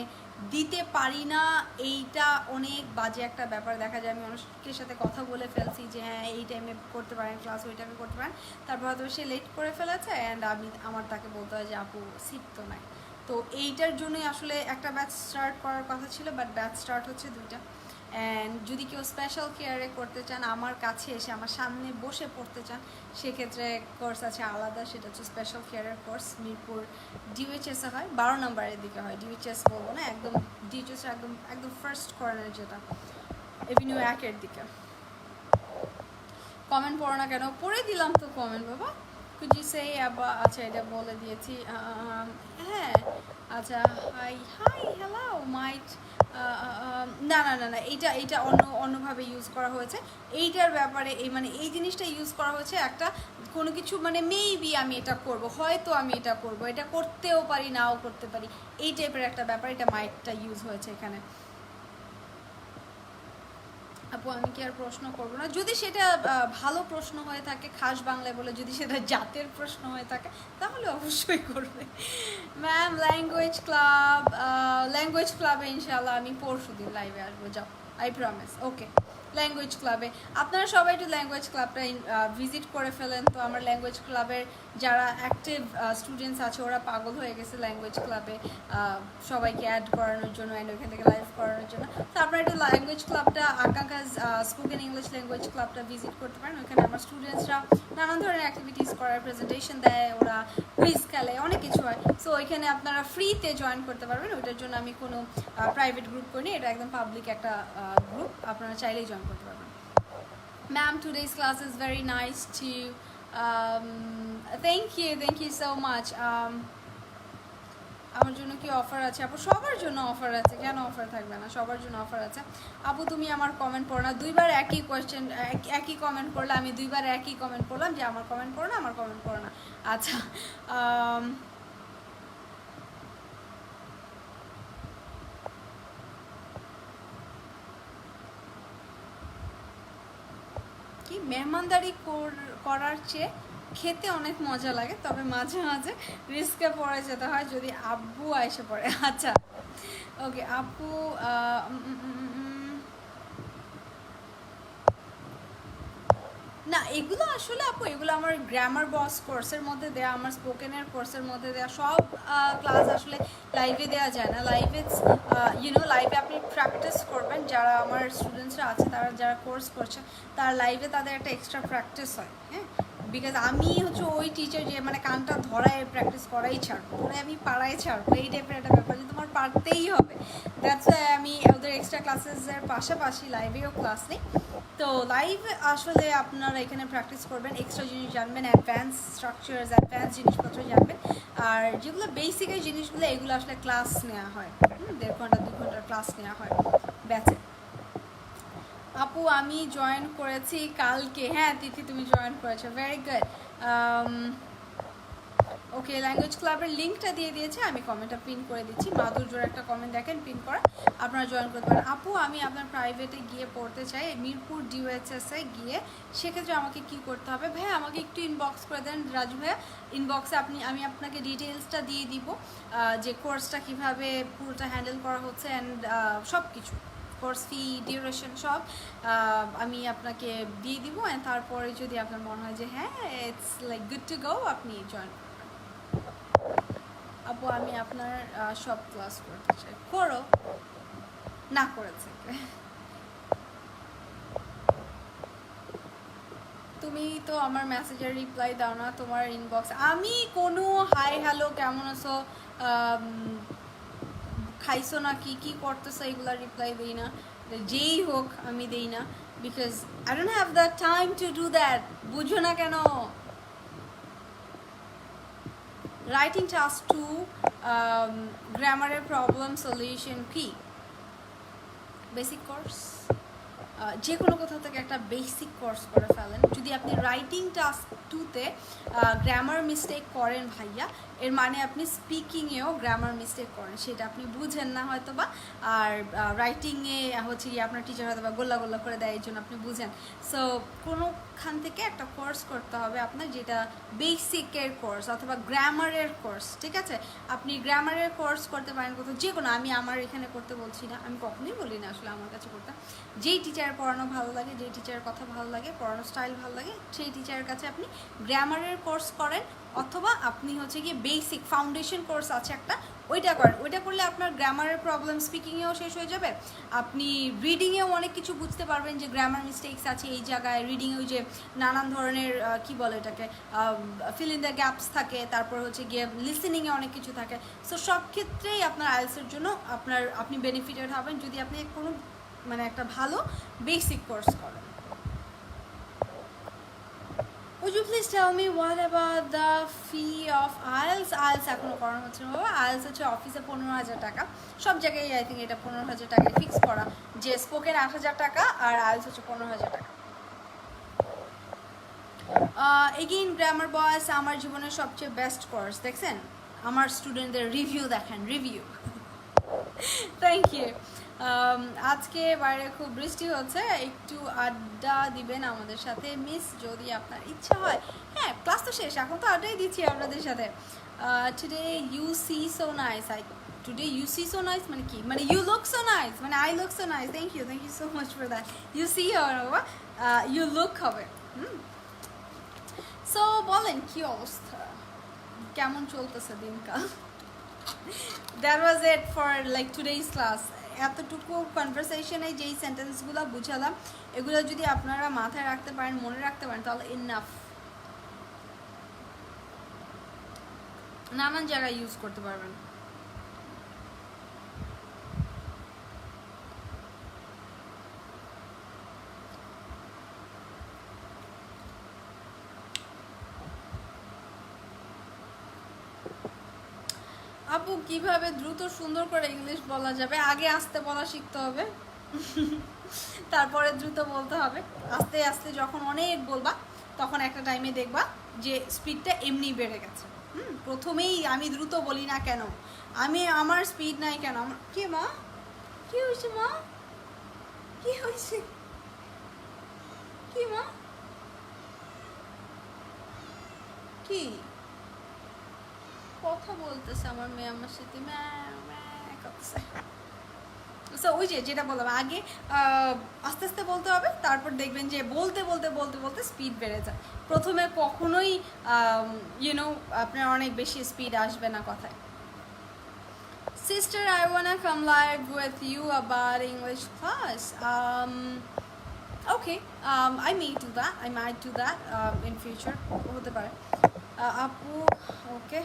দিতে পারি না, এইটা অনেক বাজে একটা ব্যাপার। দেখা যায় আমি অনেকের সাথে কথা বলে ফেলছি যে হ্যাঁ এই টাইমে করতে পারেন ক্লাস, ওই টাইমে করতে পারেন, তারপর হয়তো সে লেট করে ফেলেছে অ্যান্ড আমার তাকে বলতে হয় যে আপু সিট তো নাই। তো এইটার জন্যই আসলে একটা ব্যাচ স্টার্ট করার কথা ছিল, বাট ব্যাচ স্টার্ট হচ্ছে 2টা। অ্যান্ড যদি কেউ স্পেশাল কেয়ারে করতে চান, আমার কাছে এসে আমার সামনে বসে পড়তে চান, সেক্ষেত্রে কোর্স আছে আলাদা, সেটা হচ্ছে স্পেশাল কেয়ারের কোর্স। মিরপুর ডিউএইচএসে হয়, 12 নম্বরের দিকে হয়, ডিউএইচএস বলবো না, একদম ডিউএইচএস একদম ফার্স্ট কর্নার, যেটা এভিনিউ 1-এর দিকে। কমেন্ট পড়ো না কেন? পড়ে দিলাম তো কমেন্ট বাবা, কুড ইউ সে আবার, আচ্ছা এটা বলে দিয়েছি। হ্যাঁ আচ্ছা, হাই হ্যালো মাইট, না না না না, এইটা অন্যভাবে ইউজ করা হয়েছে। এইটার ব্যাপারে এই জিনিসটা ইউজ করা হয়েছে একটা কোনো কিছু মেবি আমি এটা করব, হয়তো আমি এটা করব, এটা করতেও পারি নাও করতে পারি, এই টাইপের একটা ব্যাপার, এটা মাইটটা ইউজ হয়েছে এখানে। আপু আমি কি আর প্রশ্ন করবো না? যদি সেটা ভালো প্রশ্ন হয়ে থাকে, খাস বাংলায় বলে যদি সেটা জাতের প্রশ্ন হয়ে থাকে, তাহলে অবশ্যই করবে। ম্যাম ল্যাঙ্গুয়েজ ক্লাবে ইনশাল্লাহ আমি পরশুদিন লাইভে আসবো, যাও, আই প্রমিস। ওকে, ল্যাঙ্গুয়েজ ক্লাবে আপনারা সবাই একটু ল্যাঙ্গুয়েজ ক্লাবটা ভিজিট করে ফেলেন। তো আমার ল্যাঙ্গুয়েজ ক্লাবের যারা অ্যাক্টিভ স্টুডেন্টস আছে ওরা পাগল হয়ে গেছে ল্যাঙ্গুয়েজ ক্লাবে সবাইকে অ্যাড করানোর জন্য অ্যান্ড ওইখান থেকে লাইভ করানোর জন্য। তো আপনারা একটু ল্যাঙ্গুয়েজ ক্লাবটা, আকাঙ্ক্ষাজ স্পোকেন ইংলিশ ল্যাঙ্গুয়েজ ক্লাবটা ভিজিট করতে পারেন। ওইখানে আমার স্টুডেন্টসরা নানান ধরনের অ্যাক্টিভিটিস করার, প্রেজেন্টেশন দেয়, ওরা কুইজ খেলে, অনেক কিছু হয়। সো ওইখানে আপনারা ফ্রিতে জয়েন করতে পারবেন। ওইটার জন্য আমি কোনো প্রাইভেট গ্রুপ করিনি, এটা একদম পাবলিক একটা গ্রুপ, আপনারা চাইলেই জয়েন করতে পারবেন। Ma'am today's class is very nice too, thank you so much. আমার জন্য কি অফার আছে আপু? সবার জন্য অফার আছে, কেন অফার থাকবে না, সবার জন্য অফার আছে। আপু তুমি আমার কমেন্ট পড়ো না, 2বার একই কোয়েশ্চেন, একই কমেন্ট করলে, আমি 2বার একই কমেন্ট করলাম যে আমার কমেন্ট পড়ো না, আমার কমেন্ট পড়ো না। আচ্ছা কি মেহমানদারি করার চেয়ে খেতে অনেক মজা লাগে, তবে মাঝে মাঝে রিস্কে পড়ে যেতে হয় যদি আব্বু এসে পড়ে। আচ্ছা ওকে আপু, না এগুলো আসলে আপু এগুলো আমার গ্রামার বস কোর্সের মধ্যে দেয়া, আমার স্পোকেনের কোর্সের মধ্যে দেয়া, সব ক্লাস আসলে লাইভে দেওয়া যায় না। লাইভে লাইভে আপনি প্র্যাকটিস করবেন, যারা আমার স্টুডেন্টসরা আছে তারা যারা কোর্স করছে তার লাইভে তাদের একটা এক্সট্রা প্র্যাকটিস হয়, হ্যাঁ, বিকজ আমি হচ্ছে ওই টিচার যে কানটা ধরায় প্র্যাকটিস করাই ছাড়বো, ওরা আমি পাড়ায় ছাড়বো, এই টাইপের একটা ব্যাপার যে তোমার পারতেই হবে। দ্যাটস ওয়াই আমি ওদের এক্সট্রা ক্লাসেসের পাশাপাশি লাইভেও ক্লাস নিই। তো লাইভ আসলে আপনারা এখানে প্র্যাকটিস করবেন, এক্সট্রা জিনিস জানবেন, অ্যাডভান্স স্ট্রাকচার্স, অ্যাডভান্স জিনিসপত্র জানবেন। আর যেগুলো বেসিক এই জিনিসগুলো এগুলো আসলে ক্লাস নেওয়া হয়, 1.5 ঘন্টা 2 ঘন্টার ক্লাস নেওয়া হয় ব্যাচে। আপু আমি জয়েন করেছি কালকে, হ্যাঁ তিথি তুমি জয়েন করেছো, ভেরি গুড। ওকে, ল্যাঙ্গুয়েজ ক্লাবের লিঙ্কটা দিয়ে দিয়েছে, আমি কমেন্টটা পিন করে দিচ্ছি। মাধুর্যর একটা কমেন্ট দেখেন পিন করা, আপনারা জয়েন করতে পারেন। আপু আমি আপনার প্রাইভেটে গিয়ে পড়তে চাই, মিরপুর ডিউএইচএসে গিয়ে, সেক্ষেত্রে আমাকে কি করতে হবে? ভাইয়া আমাকে একটু ইনবক্স করে দেন রাজু ভাইয়া, ইনবক্সে আমি আপনাকে ডিটেলসটা দিয়ে দিব, যে কোর্সটা কীভাবে পুরোটা হ্যান্ডেল করা হচ্ছে অ্যান্ড সব কিছু, কোর্স ফি, ডিউরেশন সব আমি আপনাকে দিয়ে দিব। অ্যান্ড তারপরে যদি আপনার মনে হয় যে হ্যাঁ it's like good to go, আপনি জয়েন। আপু আমি আপনার সব ক্লাস করতে চাই, করো না করেছে তুমি তুমি তো আমার মেসেজের রিপ্লাই দাও না, তোমার ইনবক্স আমি কোনো হাই হ্যালো কেমন আছো খাইছো না কি কি করতেছো এগুলা রিপ্লাই দেই না, যেই হোক আমি দেই না, because I don't have the time to do that. বুঝো না কেন? রাইটিং টাস্ক 2 গ্রামারের প্রবলেম সলিউশন কি বেসিক কোর্স, যে কোনো কোথাও থেকে একটা বেসিক কোর্স করে ফেলেন। যদি আপনি রাইটিং টাস্ক 2-তে গ্রামার মিস্টেক করেন ভাইয়া, এর মানে আপনি স্পিকিংয়েও গ্রামার মিস্টেক করেন, সেটা আপনি বুঝেন না হয়তো বা, আর রাইটিংয়ে হচ্ছে কি আপনার টিচার হয়তো বা গোল্লা গোল্লা করে দেয়, এই জন্য আপনি বুঝেন। সো কোনোখান থেকে একটা কোর্স করতে হবে আপনার, যেটা বেসিকের কোর্স অথবা গ্রামারের কোর্স, ঠিক আছে? আপনি গ্রামারের কোর্স করতে পারেন কোথাও, যে কোনো, আমি আমার এখানে করতে বলছি না, আমি কখনোই বলি না আসলে আমার কাছে করতে। যেই টিচার পড়ানো ভালো লাগে, যেই টিচারের কথা ভালো লাগে, পড়ানো স্টাইল ভালো লাগে, সেই টিচারের কাছে আপনি গ্রামারের কোর্স করেন, অথবা আপনি হচ্ছে গিয়ে বেসিক ফাউন্ডেশন কোর্স আছে একটা, ওইটা করেন। ওইটা করলে আপনার গ্রামারের প্রবলেম স্পিকিংয়েও শেষ হয়ে যাবে, আপনি রিডিংয়েও অনেক কিছু বুঝতে পারবেন যে গ্রামার মিস্টেক্স আছে এই জায়গায়। রিডিংয়ে ওই যে নানান ধরনের কি বলে এটাকে, ফিল ইন দ্য গ্যাপস থাকে, তারপর হচ্ছে গিয়ে লিসেনিংয়ে অনেক কিছু থাকে। সো সব ক্ষেত্রেই আপনার আইএলটিএসের জন্য আপনি বেনিফিটেড হবেন যদি আপনি কোনো মানে একটা ভালো বেসিক কোর্স করেন। Would you please tell me what about the fee of IELTS? IELTS এখনো করানো হচ্ছে না বাবা। IELTS হচ্ছে অফিসে 15,000 টাকা, সব জায়গায় আই থিঙ্ক এটা 15,000 টাকায় ফিক্স করা, যে স্পোকেন 8,000 টাকা আর IELTS হচ্ছে 15,000 টাকা। এগেইন গ্রামার বয়েস আমার জীবনের সবচেয়ে বেস্ট কোর্স। দেখছেন আমার স্টুডেন্টদের রিভিউ, দেখেন রিভিউ। Thank you. আজকে বাইরে খুব বৃষ্টি হচ্ছে, একটু আড্ডা দিবেন আমাদের সাথে মিস, যদি আপনার ইচ্ছা হয়। হ্যাঁ, ক্লাস তো শেষ, এখন তো আড্ডাই দিচ্ছি আপনাদের সাথে। Today you see so nice, today you see so nice মানে কি, মানে ইউ লুক সো নাইস, মানে I look so nice. Thank you so much for that. You see হবে বাবা, ইউ লুক হবে। সো বলেন কি অবস্থা, কেমন চলতেছে দিনকাল? That was it for like today's class. এতটুকু কনভারসেশনে যেই সেন্টেন্সগুলো বুঝালাম, এগুলো যদি আপনারা মাথায় রাখতে পারেন, মনে রাখতে পারেন, তাহলে ইনাফ। নানান জায়গায় ইউজ করতে পারবেন। আপু কিভাবে দ্রুত সুন্দর করে ইংলিশ বলা যাবে? আগে আস্তে বলা শিখতে হবে, তারপরে দ্রুত বলতে হবে। আস্তে আস্তে যখন অনেক বলবা, তখন একটা টাইমে দেখবা যে স্পিডটা এমনি বেড়ে গেছে। প্রথমেই আমি দ্রুত বলি না কেন, আমার স্পিড নাই কেন, আমার কি মা, কি হয়েছে মা, কি হয়েছে, কি মা, কি কথা বলতেছে আমার মেয়ে আমার সাথে, করতেছে। সো ওই যেটা বললাম আগে, আস্তে আস্তে বলতে হবে, তারপর দেখবেন যে বলতে বলতে বলতে বলতে স্পিড বেড়ে যায়। প্রথমে কখনোই ইউনো আপনার অনেক বেশি স্পিড আসবে না কথায়। Sister, I wanna come live with you about English class. Okay, I might do that in future. হতে পারে। আপু, ওকে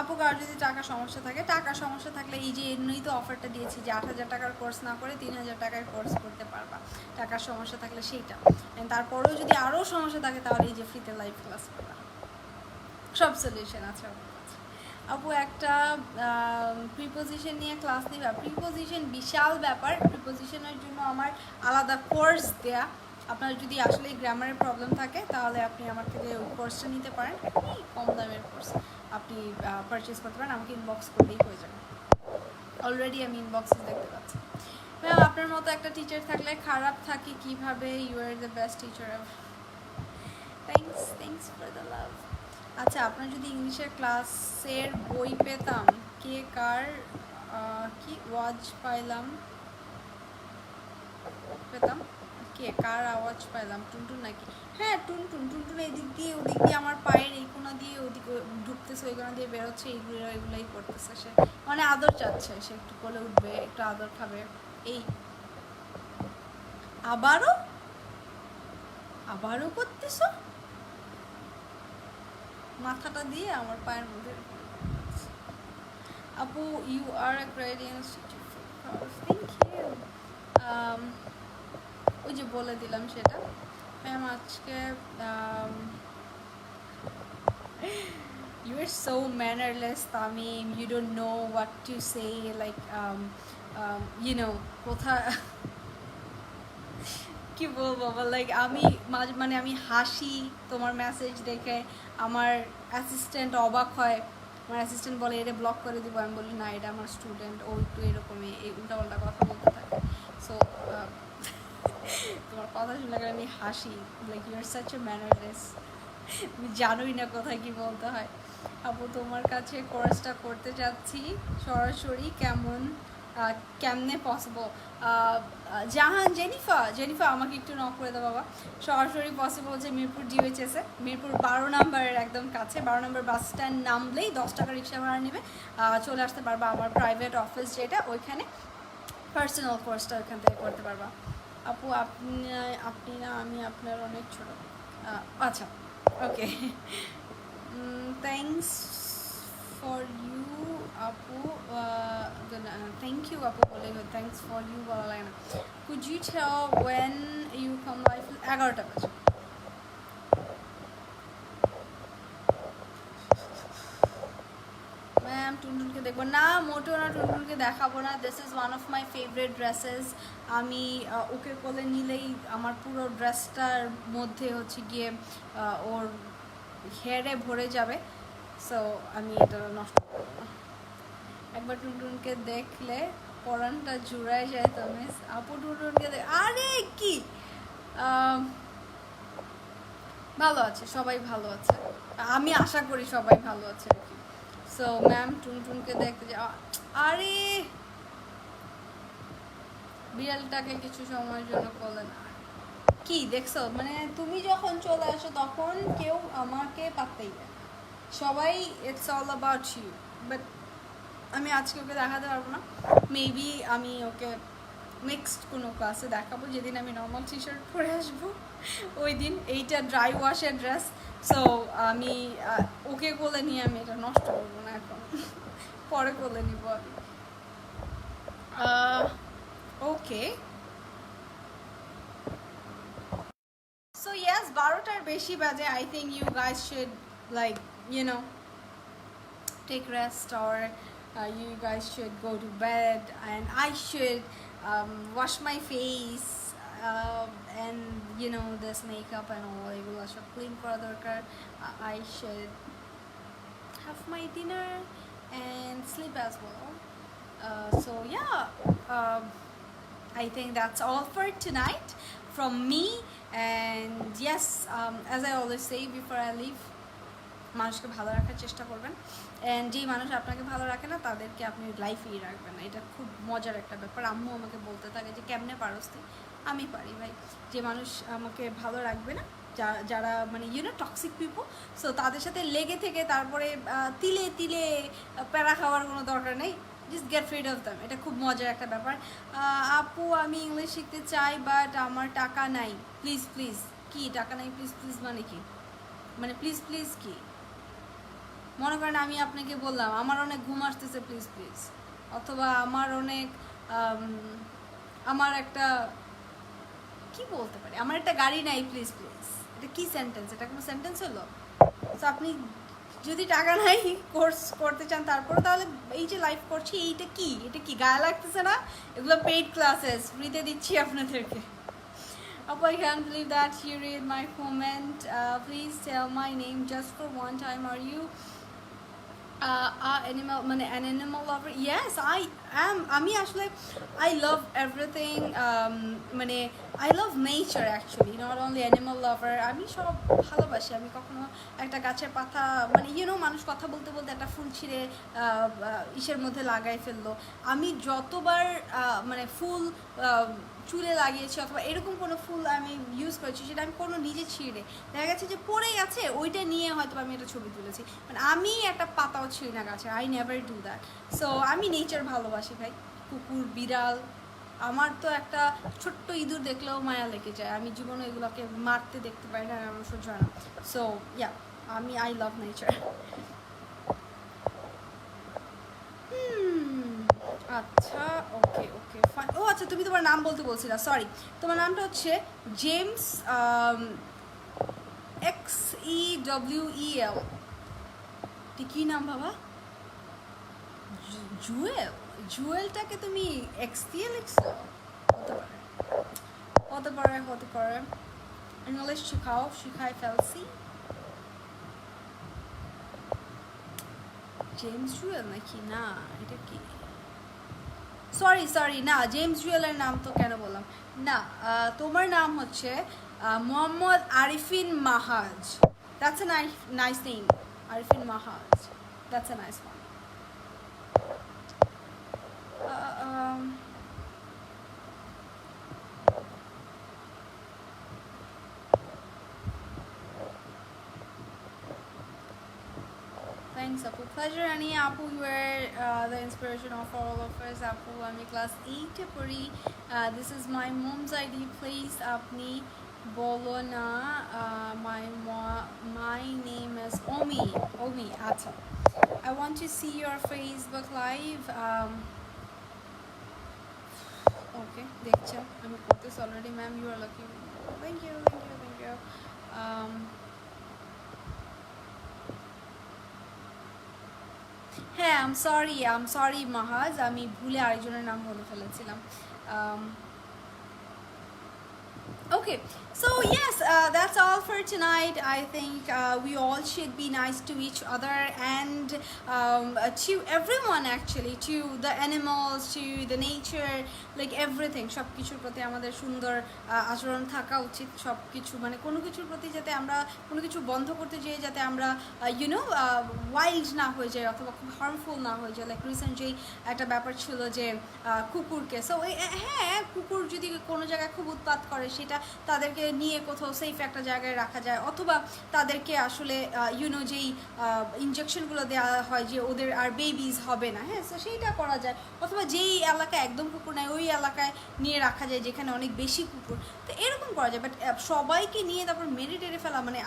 আপু, কার যদি টাকার সমস্যা থাকে, টাকার সমস্যা থাকলে এই যে এমনিই তো অফারটা দিয়েছি যে 8,000 টাকার কোর্স না করে 3,000 টাকার কোর্স করতে পারবা, টাকার সমস্যা থাকলে সেইটা। তারপরেও যদি আরও সমস্যা থাকে তাহলে এই যে ফ্রিতে লাইভ ক্লাস করবা, সব সলিউশন আছে আমার কাছে। আপু একটা প্রিপোজিশন নিয়ে ক্লাস দিবা? প্রিপোজিশন বিশাল ব্যাপার, প্রিপোজিশনের জন্য আমার আলাদা কোর্স দেয়া। আপনার যদি আসলে গ্রামারের প্রবলেম থাকে তাহলে আপনি আমার থেকে ওই কোর্সটা নিতে পারেন, কম দামের কোর্স আপনি পারচেস করতে পারেন, আমাকে ইনবক্স করলেই হয়ে যাবে। অলরেডি আমি ইনবক্সে দেখতে পাচ্ছি। ম্যাম আপনার মতো একটা টিচার থাকলে খারাপ থাকি কিভাবে? You are the best teacher. Thanks for the love. আচ্ছা, আপনার যদি ইংলিশের ক্লাসের বই পেতাম, কে কার কি ওয়াজ পেতাম, কে কার আওয়াজ পাইলাম? টুনটুন নাকি? হ্যাঁ টুনটুন এদিক দিয়ে ওদিক দিয়ে আমার পায়ের এই কোনা দিয়ে ওদিকে ঢুকতেছে, ওই কোনা দিয়ে বেরোচ্ছে, এগুলাই করতেছে। সে মানে আদর চাচ্ছে, সে একটু কোলে উঠবে, একটু আদর খাবে। এই আবারও আবারও করতেছো? মাথাটা দিয়ে আমার পায়ের মধ্যে। আপু, you are a great institute, thank you. ওই যে বলে দিলাম সেটা ম্যাম আজকে you are so mannerless, Tamim. You don't know what to say, like you know কোথা কি বলবো, লাইক আমি মানে আমি হাসি তোমার মেসেজ দেখে, আমার অ্যাসিস্ট্যান্ট অবাক হয়, আমার অ্যাসিস্ট্যান্ট বলে এটা ব্লক করে দিব, আমি বলি না এটা আমার স্টুডেন্ট, ও একটু এরকমই এই উল্টাপাল্টা কথা বলতে থাকে। সো তোমার কথা শুনে আমি হাসি, like you are such a mannerless, আমি জানোই না কোথায় কি বলতে হয়। আপু তোমার কাছে কোর্সটা করতে চাচ্ছি, সরাসরি কেমনে পসিবল? জাহান, জেনিফা আমাকে একটু নক করে দাও বাবা। সরাসরি পসিবল যে মিরপুর ডিওএইচএসে, মিরপুর 12 নম্বরের একদম কাছে, 12 নম্বর বাস স্ট্যান্ড নামলেই 10 টাকা রিক্সা ভাড়া নেবে, চলে আসতে পারবা আমার প্রাইভেট অফিস যেটা, ওইখানে পার্সোনাল কোর্সটা ওইখান থেকে করতে পারবা। আপু আপনি না, আমি আপনার অনেক ছোট। আচ্ছা, ওকে, থ্যাংকস ফর ইউ আপু, থ্যাংক ইউ আপু বলে, থ্যাংকস ফর ইউ বলা লাগে না। Could you tell when you come life? 11টা বাজে। ম্যাম টুনটুনকে দেখবো না? মোটেও না, টুনটুনকে দেখাবো না। This is one of my favourite dresses. আমি ওকে কোলে নিলেই আমার পুরো ড্রেসটার মধ্যে হচ্ছে গিয়ে ওর হেয়ারে ভরে যাবে। সো আমি এটা নষ্ট করবো না। একবার টুনটুনকে দেখলে পরানটা জুড়ায় যায় তো মিস। আপু টুনটুনকে আরে কি ভালো আছে, সবাই ভালো আছে, আমি আশা করি সবাই ভালো আছে আর কি। সো ম্যাম টুনটুনকে দেখতে আরে বিড়ালটাকে কিছু সময়ের জন্য কোলে না। কি দেখছো, মানে তুমি যখন চলে আসো তখন কেউ আমাকে পাত্তাই দেয় না, সবাই it's all about you. But আমি আজকে ওকে দেখাতে পারবো না, মেবি আমি ওকে নেক্সট কোনো ক্লাসে দেখাবো, যেদিন আমি নর্মাল টি শার্ট পরে আসবো ওই দিন। এইটা ড্রাই ওয়াশের ড্রেস, সো আমি ওকে কোলে নিয়ে আমি এটা নষ্ট করবো না এখন, পরে কোলে নিব আমি। ওকে, সো ইয়েস, 12টার বেশি বাজে। I think you guys should like take rest, or you guys should go to bed, and I should wash my face, and this makeup and all এগুলো সব ক্লিন করা দরকার। I should have my dinner and sleep as well. So yeah, I think that's all for tonight from me. And yes, as I always say before I leave, মানুষকে ভালো রাখার চেষ্টা করবেন, and যেই মানুষ আপনাকে ভালো রাখে না তাদেরকে আপনি লাইফেই রাখবেন না। এটা খুব মজার একটা ব্যাপার। আম্মু আমাকে বলতে থাকে যে কেমনে পারস তুই? আমি পারি ভাই। যে মানুষ আমাকে ভালো রাখবে না, যারা মানে টক্সিক পিপল, সো তাদের সাথে লেগে থেকে তারপরে তিলে তিলে প্যারা খাওয়ার কোনো দরকার নেই। Just get rid of them. এটা খুব মজার একটা ব্যাপার। আপু আমি ইংলিশ শিখতে চাই, বাট আমার টাকা নাই। প্লিজ প্লিজ, কি টাকা নাই প্লিজ প্লিজ মানে কি? মানে প্লিজ প্লিজ কি? মনে করেন আমি আপনাকে বললাম আমার অনেক ঘুম আসতেছে, প্লিজ প্লিজ, অথবা আমার একটা কি বলতে পারি, আমার একটা গাড়ি নাই, প্লিজ প্লিজ, এটা কি সেন্টেন্স? এটা কোনো সেন্টেন্স হলো? তো আপনি যদি টাকা নাই কোর্স করতে চান তারপরে, তাহলে এই যে লাইফ করছি এটা কি গায়ে লাগতেছে না? এগুলো পেইড ক্লাসেস, ফ্রিতে দিচ্ছি আপনাদেরকে। Appa, I can't believe that you read my comment. Please tell my name just for one time. Are you an animal lover? Yes, I am. আমি আসলে I love everything. I love nature actually, not only animal lover. আমি সব ভালোবাসি। আমি কখনো একটা গাছের পাতা মানুষ কথা বলতে বলতে একটা ফুল ছিঁড়ে ইসের মধ্যে লাগাই ফেললো, আমি যতবার ফুল চুলে লাগিয়েছি অথবা এরকম কোনো ফুল আমি ইউজ করেছি, সেটা আমি কোনো নিজে ছিঁড়ে দেখা গেছে যে পড়েই আছে, ওইটা নিয়ে হয়তো আমি একটা ছবি তুলেছি। আমি একটা পাতাও ছিঁড়ি না গাছে, I never do that. So আমি নেচার ভালোবাসি ভাই। কুকুর, বিড়াল, আমার তো একটা ছোট্ট ইঁদুর দেখলেও মায়া লেগে যায়, আমি জীবনে এগুলোকে মারতে দেখতে পারি না, আমার সহ্য হয় না। So yeah, I love nature. আচ্ছা, ওকে ওকে ফাইন। ও আচ্ছা, তুমি তোমার নাম বলতে বলছিলা, সরি। তোমার নামটা হচ্ছে জেমস XEWEL। কি নাম বাবা? জুয়েল? জুয়েলটাকে তুমি এক্স দিয়ে লিখছো? হতে পারে, হতে পারে, হতে পারে। ইংলিশ শিখাই ফেলছি। জেমস জুয়েল নাকি? না, এটা কি? সরি না, জেমস জুয়েলের নাম তো কেন বললাম না। তোমার নাম হচ্ছে Mohammad Arifin Mahaj. That's a nice name, Arifin Mahaj. That's a nice one. Thanks, Apu. Pleasure, Ani. Apu, you were the inspiration of all of us. Apu, I'm class 8 puri. This is my mom's ID. Please, apni bolo na. My name is Omi. Omi, acha. I want to see your Facebook live. Okay, dekcha. I'm got this already, ma'am. You are lucky. Thank you. হ্যাঁ, আম sorry মাহাজ, আমি ভুলে আরেকজনের নাম বলে ফেলেছিলাম। Okay, so yes, that's all for tonight. I think we all should be nice to each other and to everyone, actually, to the animals, to the nature, like everything. সব কিছুর প্রতি আমাদের সুন্দর আচরণ থাকা উচিত। সব কিছু মানে কোনো কিছুর প্রতি যাতে আমরা কোনো কিছু বন্ধ করতে যাই, যাতে আমরা ওয়াইল্ড না হয়ে যায় অথবা খুব হার্মফুল না হয়ে যায়। লাইক রিসেন্ট যেই একটা ব্যাপার ছিল যে কুকুরকে, সো হ্যাঁ, কুকুর যদি কোনো জায়গায় খুব উৎপাত করে, সেটা তাদেরকে নিয়ে কোথাও সেফ একটা জায়গায় রাখা যায়, অথবা তাদেরকে আসলে যেই ইনজেকশনগুলো দেওয়া হয় যে ওদের আর বেবিজ হবে না, হ্যাঁ, সো সেইটা করা যায়। অথবা যেই এলাকায় একদম কুকুর নেয় ওই এলাকায় নিয়ে রাখা যায় যেখানে অনেক বেশি কুকুর, তো এরকম করা যায়। বাট সবাইকে নিয়ে তারপর মেরে টেরে ফেলা, মানে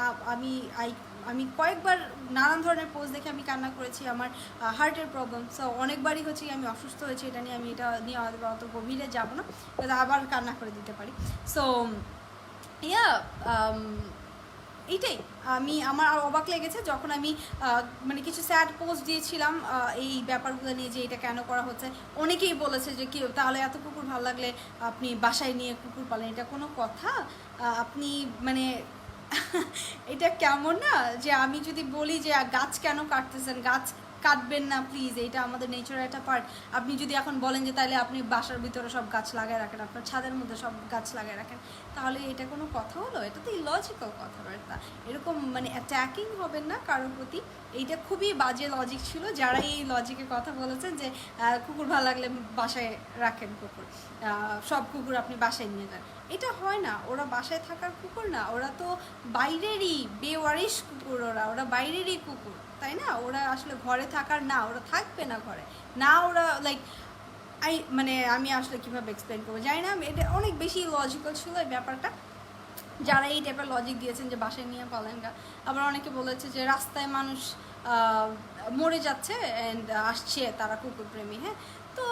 আমি কয়েকবার নানান ধরনের পোস্ট দেখে আমি কান্না করেছি। আমার হার্টের প্রবলেম, সো অনেকবারই হচ্ছে আমি অসুস্থ হয়েছি, এটা নিয়ে আমি অত গভীরে যাব না, আবার কান্না করে দিতে পারি। সো ইয়া, এইটাই। আমার অবাক লেগেছে যখন আমি মানে কিছু স্যাড পোস্ট দিয়েছিলাম এই ব্যাপারগুলো নিয়ে, যে এটা কেন করা হচ্ছে। অনেকেই বলেছে যে কি তাহলে এত কুকুর ভালো লাগলে আপনি বাসায় নিয়ে কুকুর পালেন, এটা কোনো কথা? আপনি মানে এটা কেমন না যে আমি যদি বলি যে গাছ কেন কাটতেছেন, গাছ কাটবেন না প্লিজ, এটা আমাদের নেচারের একটা পার্ট। আপনি যদি এখন বলেন যে তাহলে আপনি বাসার ভিতরে সব গাছ লাগায় রাখেন, আপনার ছাদের মধ্যে সব গাছ লাগায় রাখেন, তাহলে এটা কোনো কথা হলো? এটা তো ইলজিক্যাল কথাবার্তা। এরকম মানে অ্যাট্যাকিং হবেন না কারোর প্রতি। এইটা খুবই বাজে লজিক ছিল যারা এই লজিকের কথা বলেছেন যে কুকুর ভালো লাগলে বাসায় রাখেন, কুকুর সব কুকুর আপনি বাসায় নিয়ে যান। এটা হয় না, ওরা বাসায় থাকার কুকুর না, ওরা তো বাইরেরই বেওয়ারিশ কুকুর, ওরা বাইরেরই কুকুর, তাই না? ওরা আসলে ঘরে থাকার না, ওরা থাকবে না ঘরে না, ওরা লাইক মানে আমি আসলে কীভাবে এক্সপ্লেন করবো জানি না। এটা অনেক বেশি লজিক্যাল ছিল এই ব্যাপারটা, যারা এই টাইপের লজিক দিয়েছেন যে বাসায় নিয়ে পালেন গা। আবার অনেকে বলেছে যে রাস্তায় মানুষ মরে যাচ্ছে অ্যান্ড আসছে তারা কুকুরপ্রেমী। হ্যাঁ, তো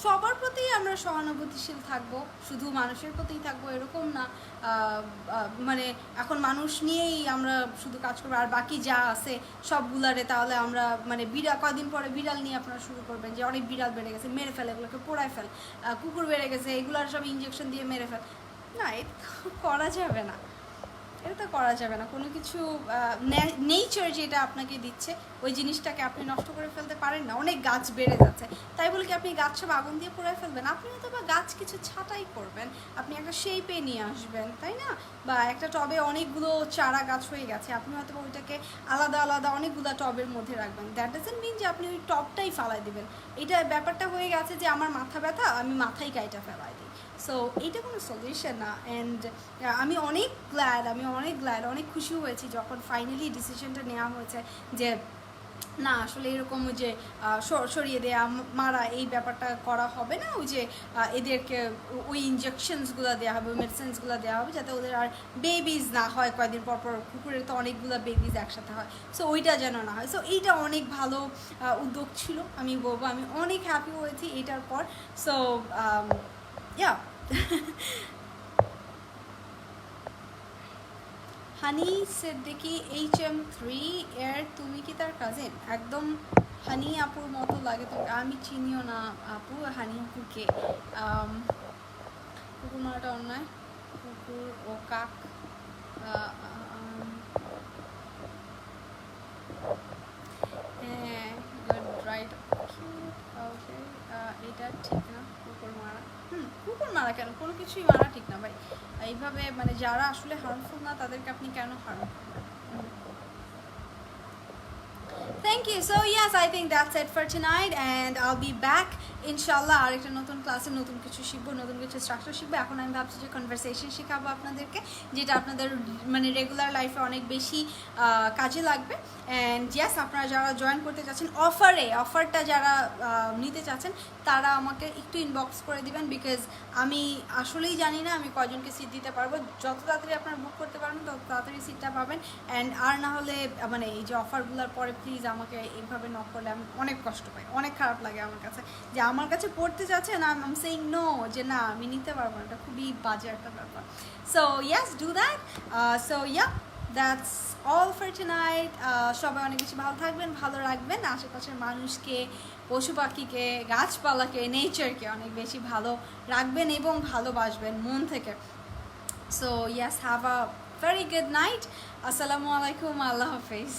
সবার প্রতি আমরা সহানুভূতিশীল থাকবো, শুধু মানুষের প্রতিই থাকবো এরকম না। মানে এখন মানুষ নিয়েই আমরা শুধু কাজ করবো, আর বাকি যা আছে সবগুলারে তাহলে আমরা মানে কদিন পরে বিড়াল নিয়ে আপনারা শুরু করবেন যে অনেক বিড়াল বেড়ে গেছে, মেরে ফেল, এগুলোকে পোড়ায় ফেল, কুকুর বেড়ে গেছে, এগুলোর সব ইঞ্জেকশন দিয়ে মেরে ফেল। না, এটা করা যাবে না, এটা তো করা যাবে না। কোনো কিছু নেচার যেটা আপনাকে দিচ্ছে ওই জিনিসটাকে আপনি নষ্ট করে ফেলতে পারেন না। অনেক গাছ বেড়ে যাচ্ছে, তাই বলে কি আপনি গাছ সব আগুন দিয়ে পোড়ায় ফেলবেন? আপনি হয়তো বা গাছ কিছু ছাঁটাই করবেন, আপনি একটা শেপে নিয়ে আসবেন, তাই না? বা একটা টবে অনেকগুলো চারা গাছ হয়ে গেছে, আপনি হয়তো বা ওইটাকে আলাদা আলাদা অনেকগুলো টবের মধ্যে রাখবেন। দ্যাট ডাজন্ট মিন যে আপনি ওই টবটাই ফালাই দেবেন। এটা ব্যাপারটা হয়ে গেছে যে আমার মাথা ব্যথা, আমি মাথায় কাইটা ফেলাই দিই। সো এইটা কোনো সলিউশন না। অ্যান্ড আমি অনেক গ্ল্যাড, অনেক খুশি হয়েছি যখন ফাইনালি ডিসিশনটা নেওয়া হয়েছে যে না আসলে এরকম ওই যে সরিয়ে দেয়া মারা এই ব্যাপারটা করা হবে না, ওই যে এদেরকে ওই ইনজেকশনসগুলো দেওয়া হবে, ওই মেডিসিনসগুলো দেওয়া হবে যাতে ওদের আর বেবিজ না হয় কয়েকদিন পর পর। কুকুরের তো অনেকগুলো বেবিজ একসাথে হয়, সো ওইটা যেন না হয়। সো এইটা অনেক ভালো উদ্যোগ ছিল, আমি বলবো আমি অনেক হ্যাপি হয়েছি এইটার পর। সো ইয়া হানি সিদ্দিকি HM3 এর, তুমি কি তার কাজিন? একদম হানি আপুর মতো লাগে তোমাকে, আমি চিনিও না আপু হানি আপুকে। কুকুর মারাটা অন্যায়, কুকুর ও কাক হ্যাঁ রাইট, ওকে এটা ঠিক না কুকুর মারা। কুকুর মারা কেন, কোনো কিছুই মারা ঠিক না ভাই। এইভাবে মানে যারা আসলে হার্মফুল না তাদেরকে আপনি কেন হার্ম করবেন? Thank you. So yes, I think that's it for tonight and I'll be back ইনশাল্লাহ আরেকটা নতুন ক্লাসে নতুন কিছু শিখবো, নতুন কিছু স্ট্রাকচার শিখবো। এখন আমি ভাবছি যে কনভারসেশন শেখাবো আপনাদেরকে, যেটা আপনাদের মানে রেগুলার লাইফে অনেক বেশি কাজে লাগবে। অ্যান্ড ইয়েস, আপনারা যারা জয়েন করতে চাচ্ছেন অফারটা যারা নিতে চাচ্ছেন তারা আমাকে একটু ইনবক্স করে দিবেন, বিকজ আমি আসলেই জানি না আমি কয়জনকে সিট দিতে পারবো। যত তাড়াতাড়ি আপনারা বুক করতে পারবেন তত তাড়াতাড়ি সিটটা পাবেন। অ্যান্ড আর না হলে মানে এই যে অফারগুলোর পরে প্লিজ আমাকে এইভাবে নক করলে আমি অনেক কষ্ট পাই, অনেক খারাপ লাগে আমার কাছে যে আমার কাছে পড়তে যাচ্ছে না, আই এম সেইং নো, যে না আমি নিতে পারবো না, এটা খুবই বাজে একটা ব্যাপার। So yes, do that. So yeah, that's all for tonight. সবাই অনেক বেশি ভালো থাকবেন, ভালো রাখবেন আশেপাশের মানুষকে, পশু পাখিকে, গাছপালাকে, নেচারকে অনেক বেশি ভালো রাখবেন এবং ভালোবাসবেন মন থেকে। So yes, have a very good night. আসসালামু আলাইকুম, আল্লাহ হাফিজ।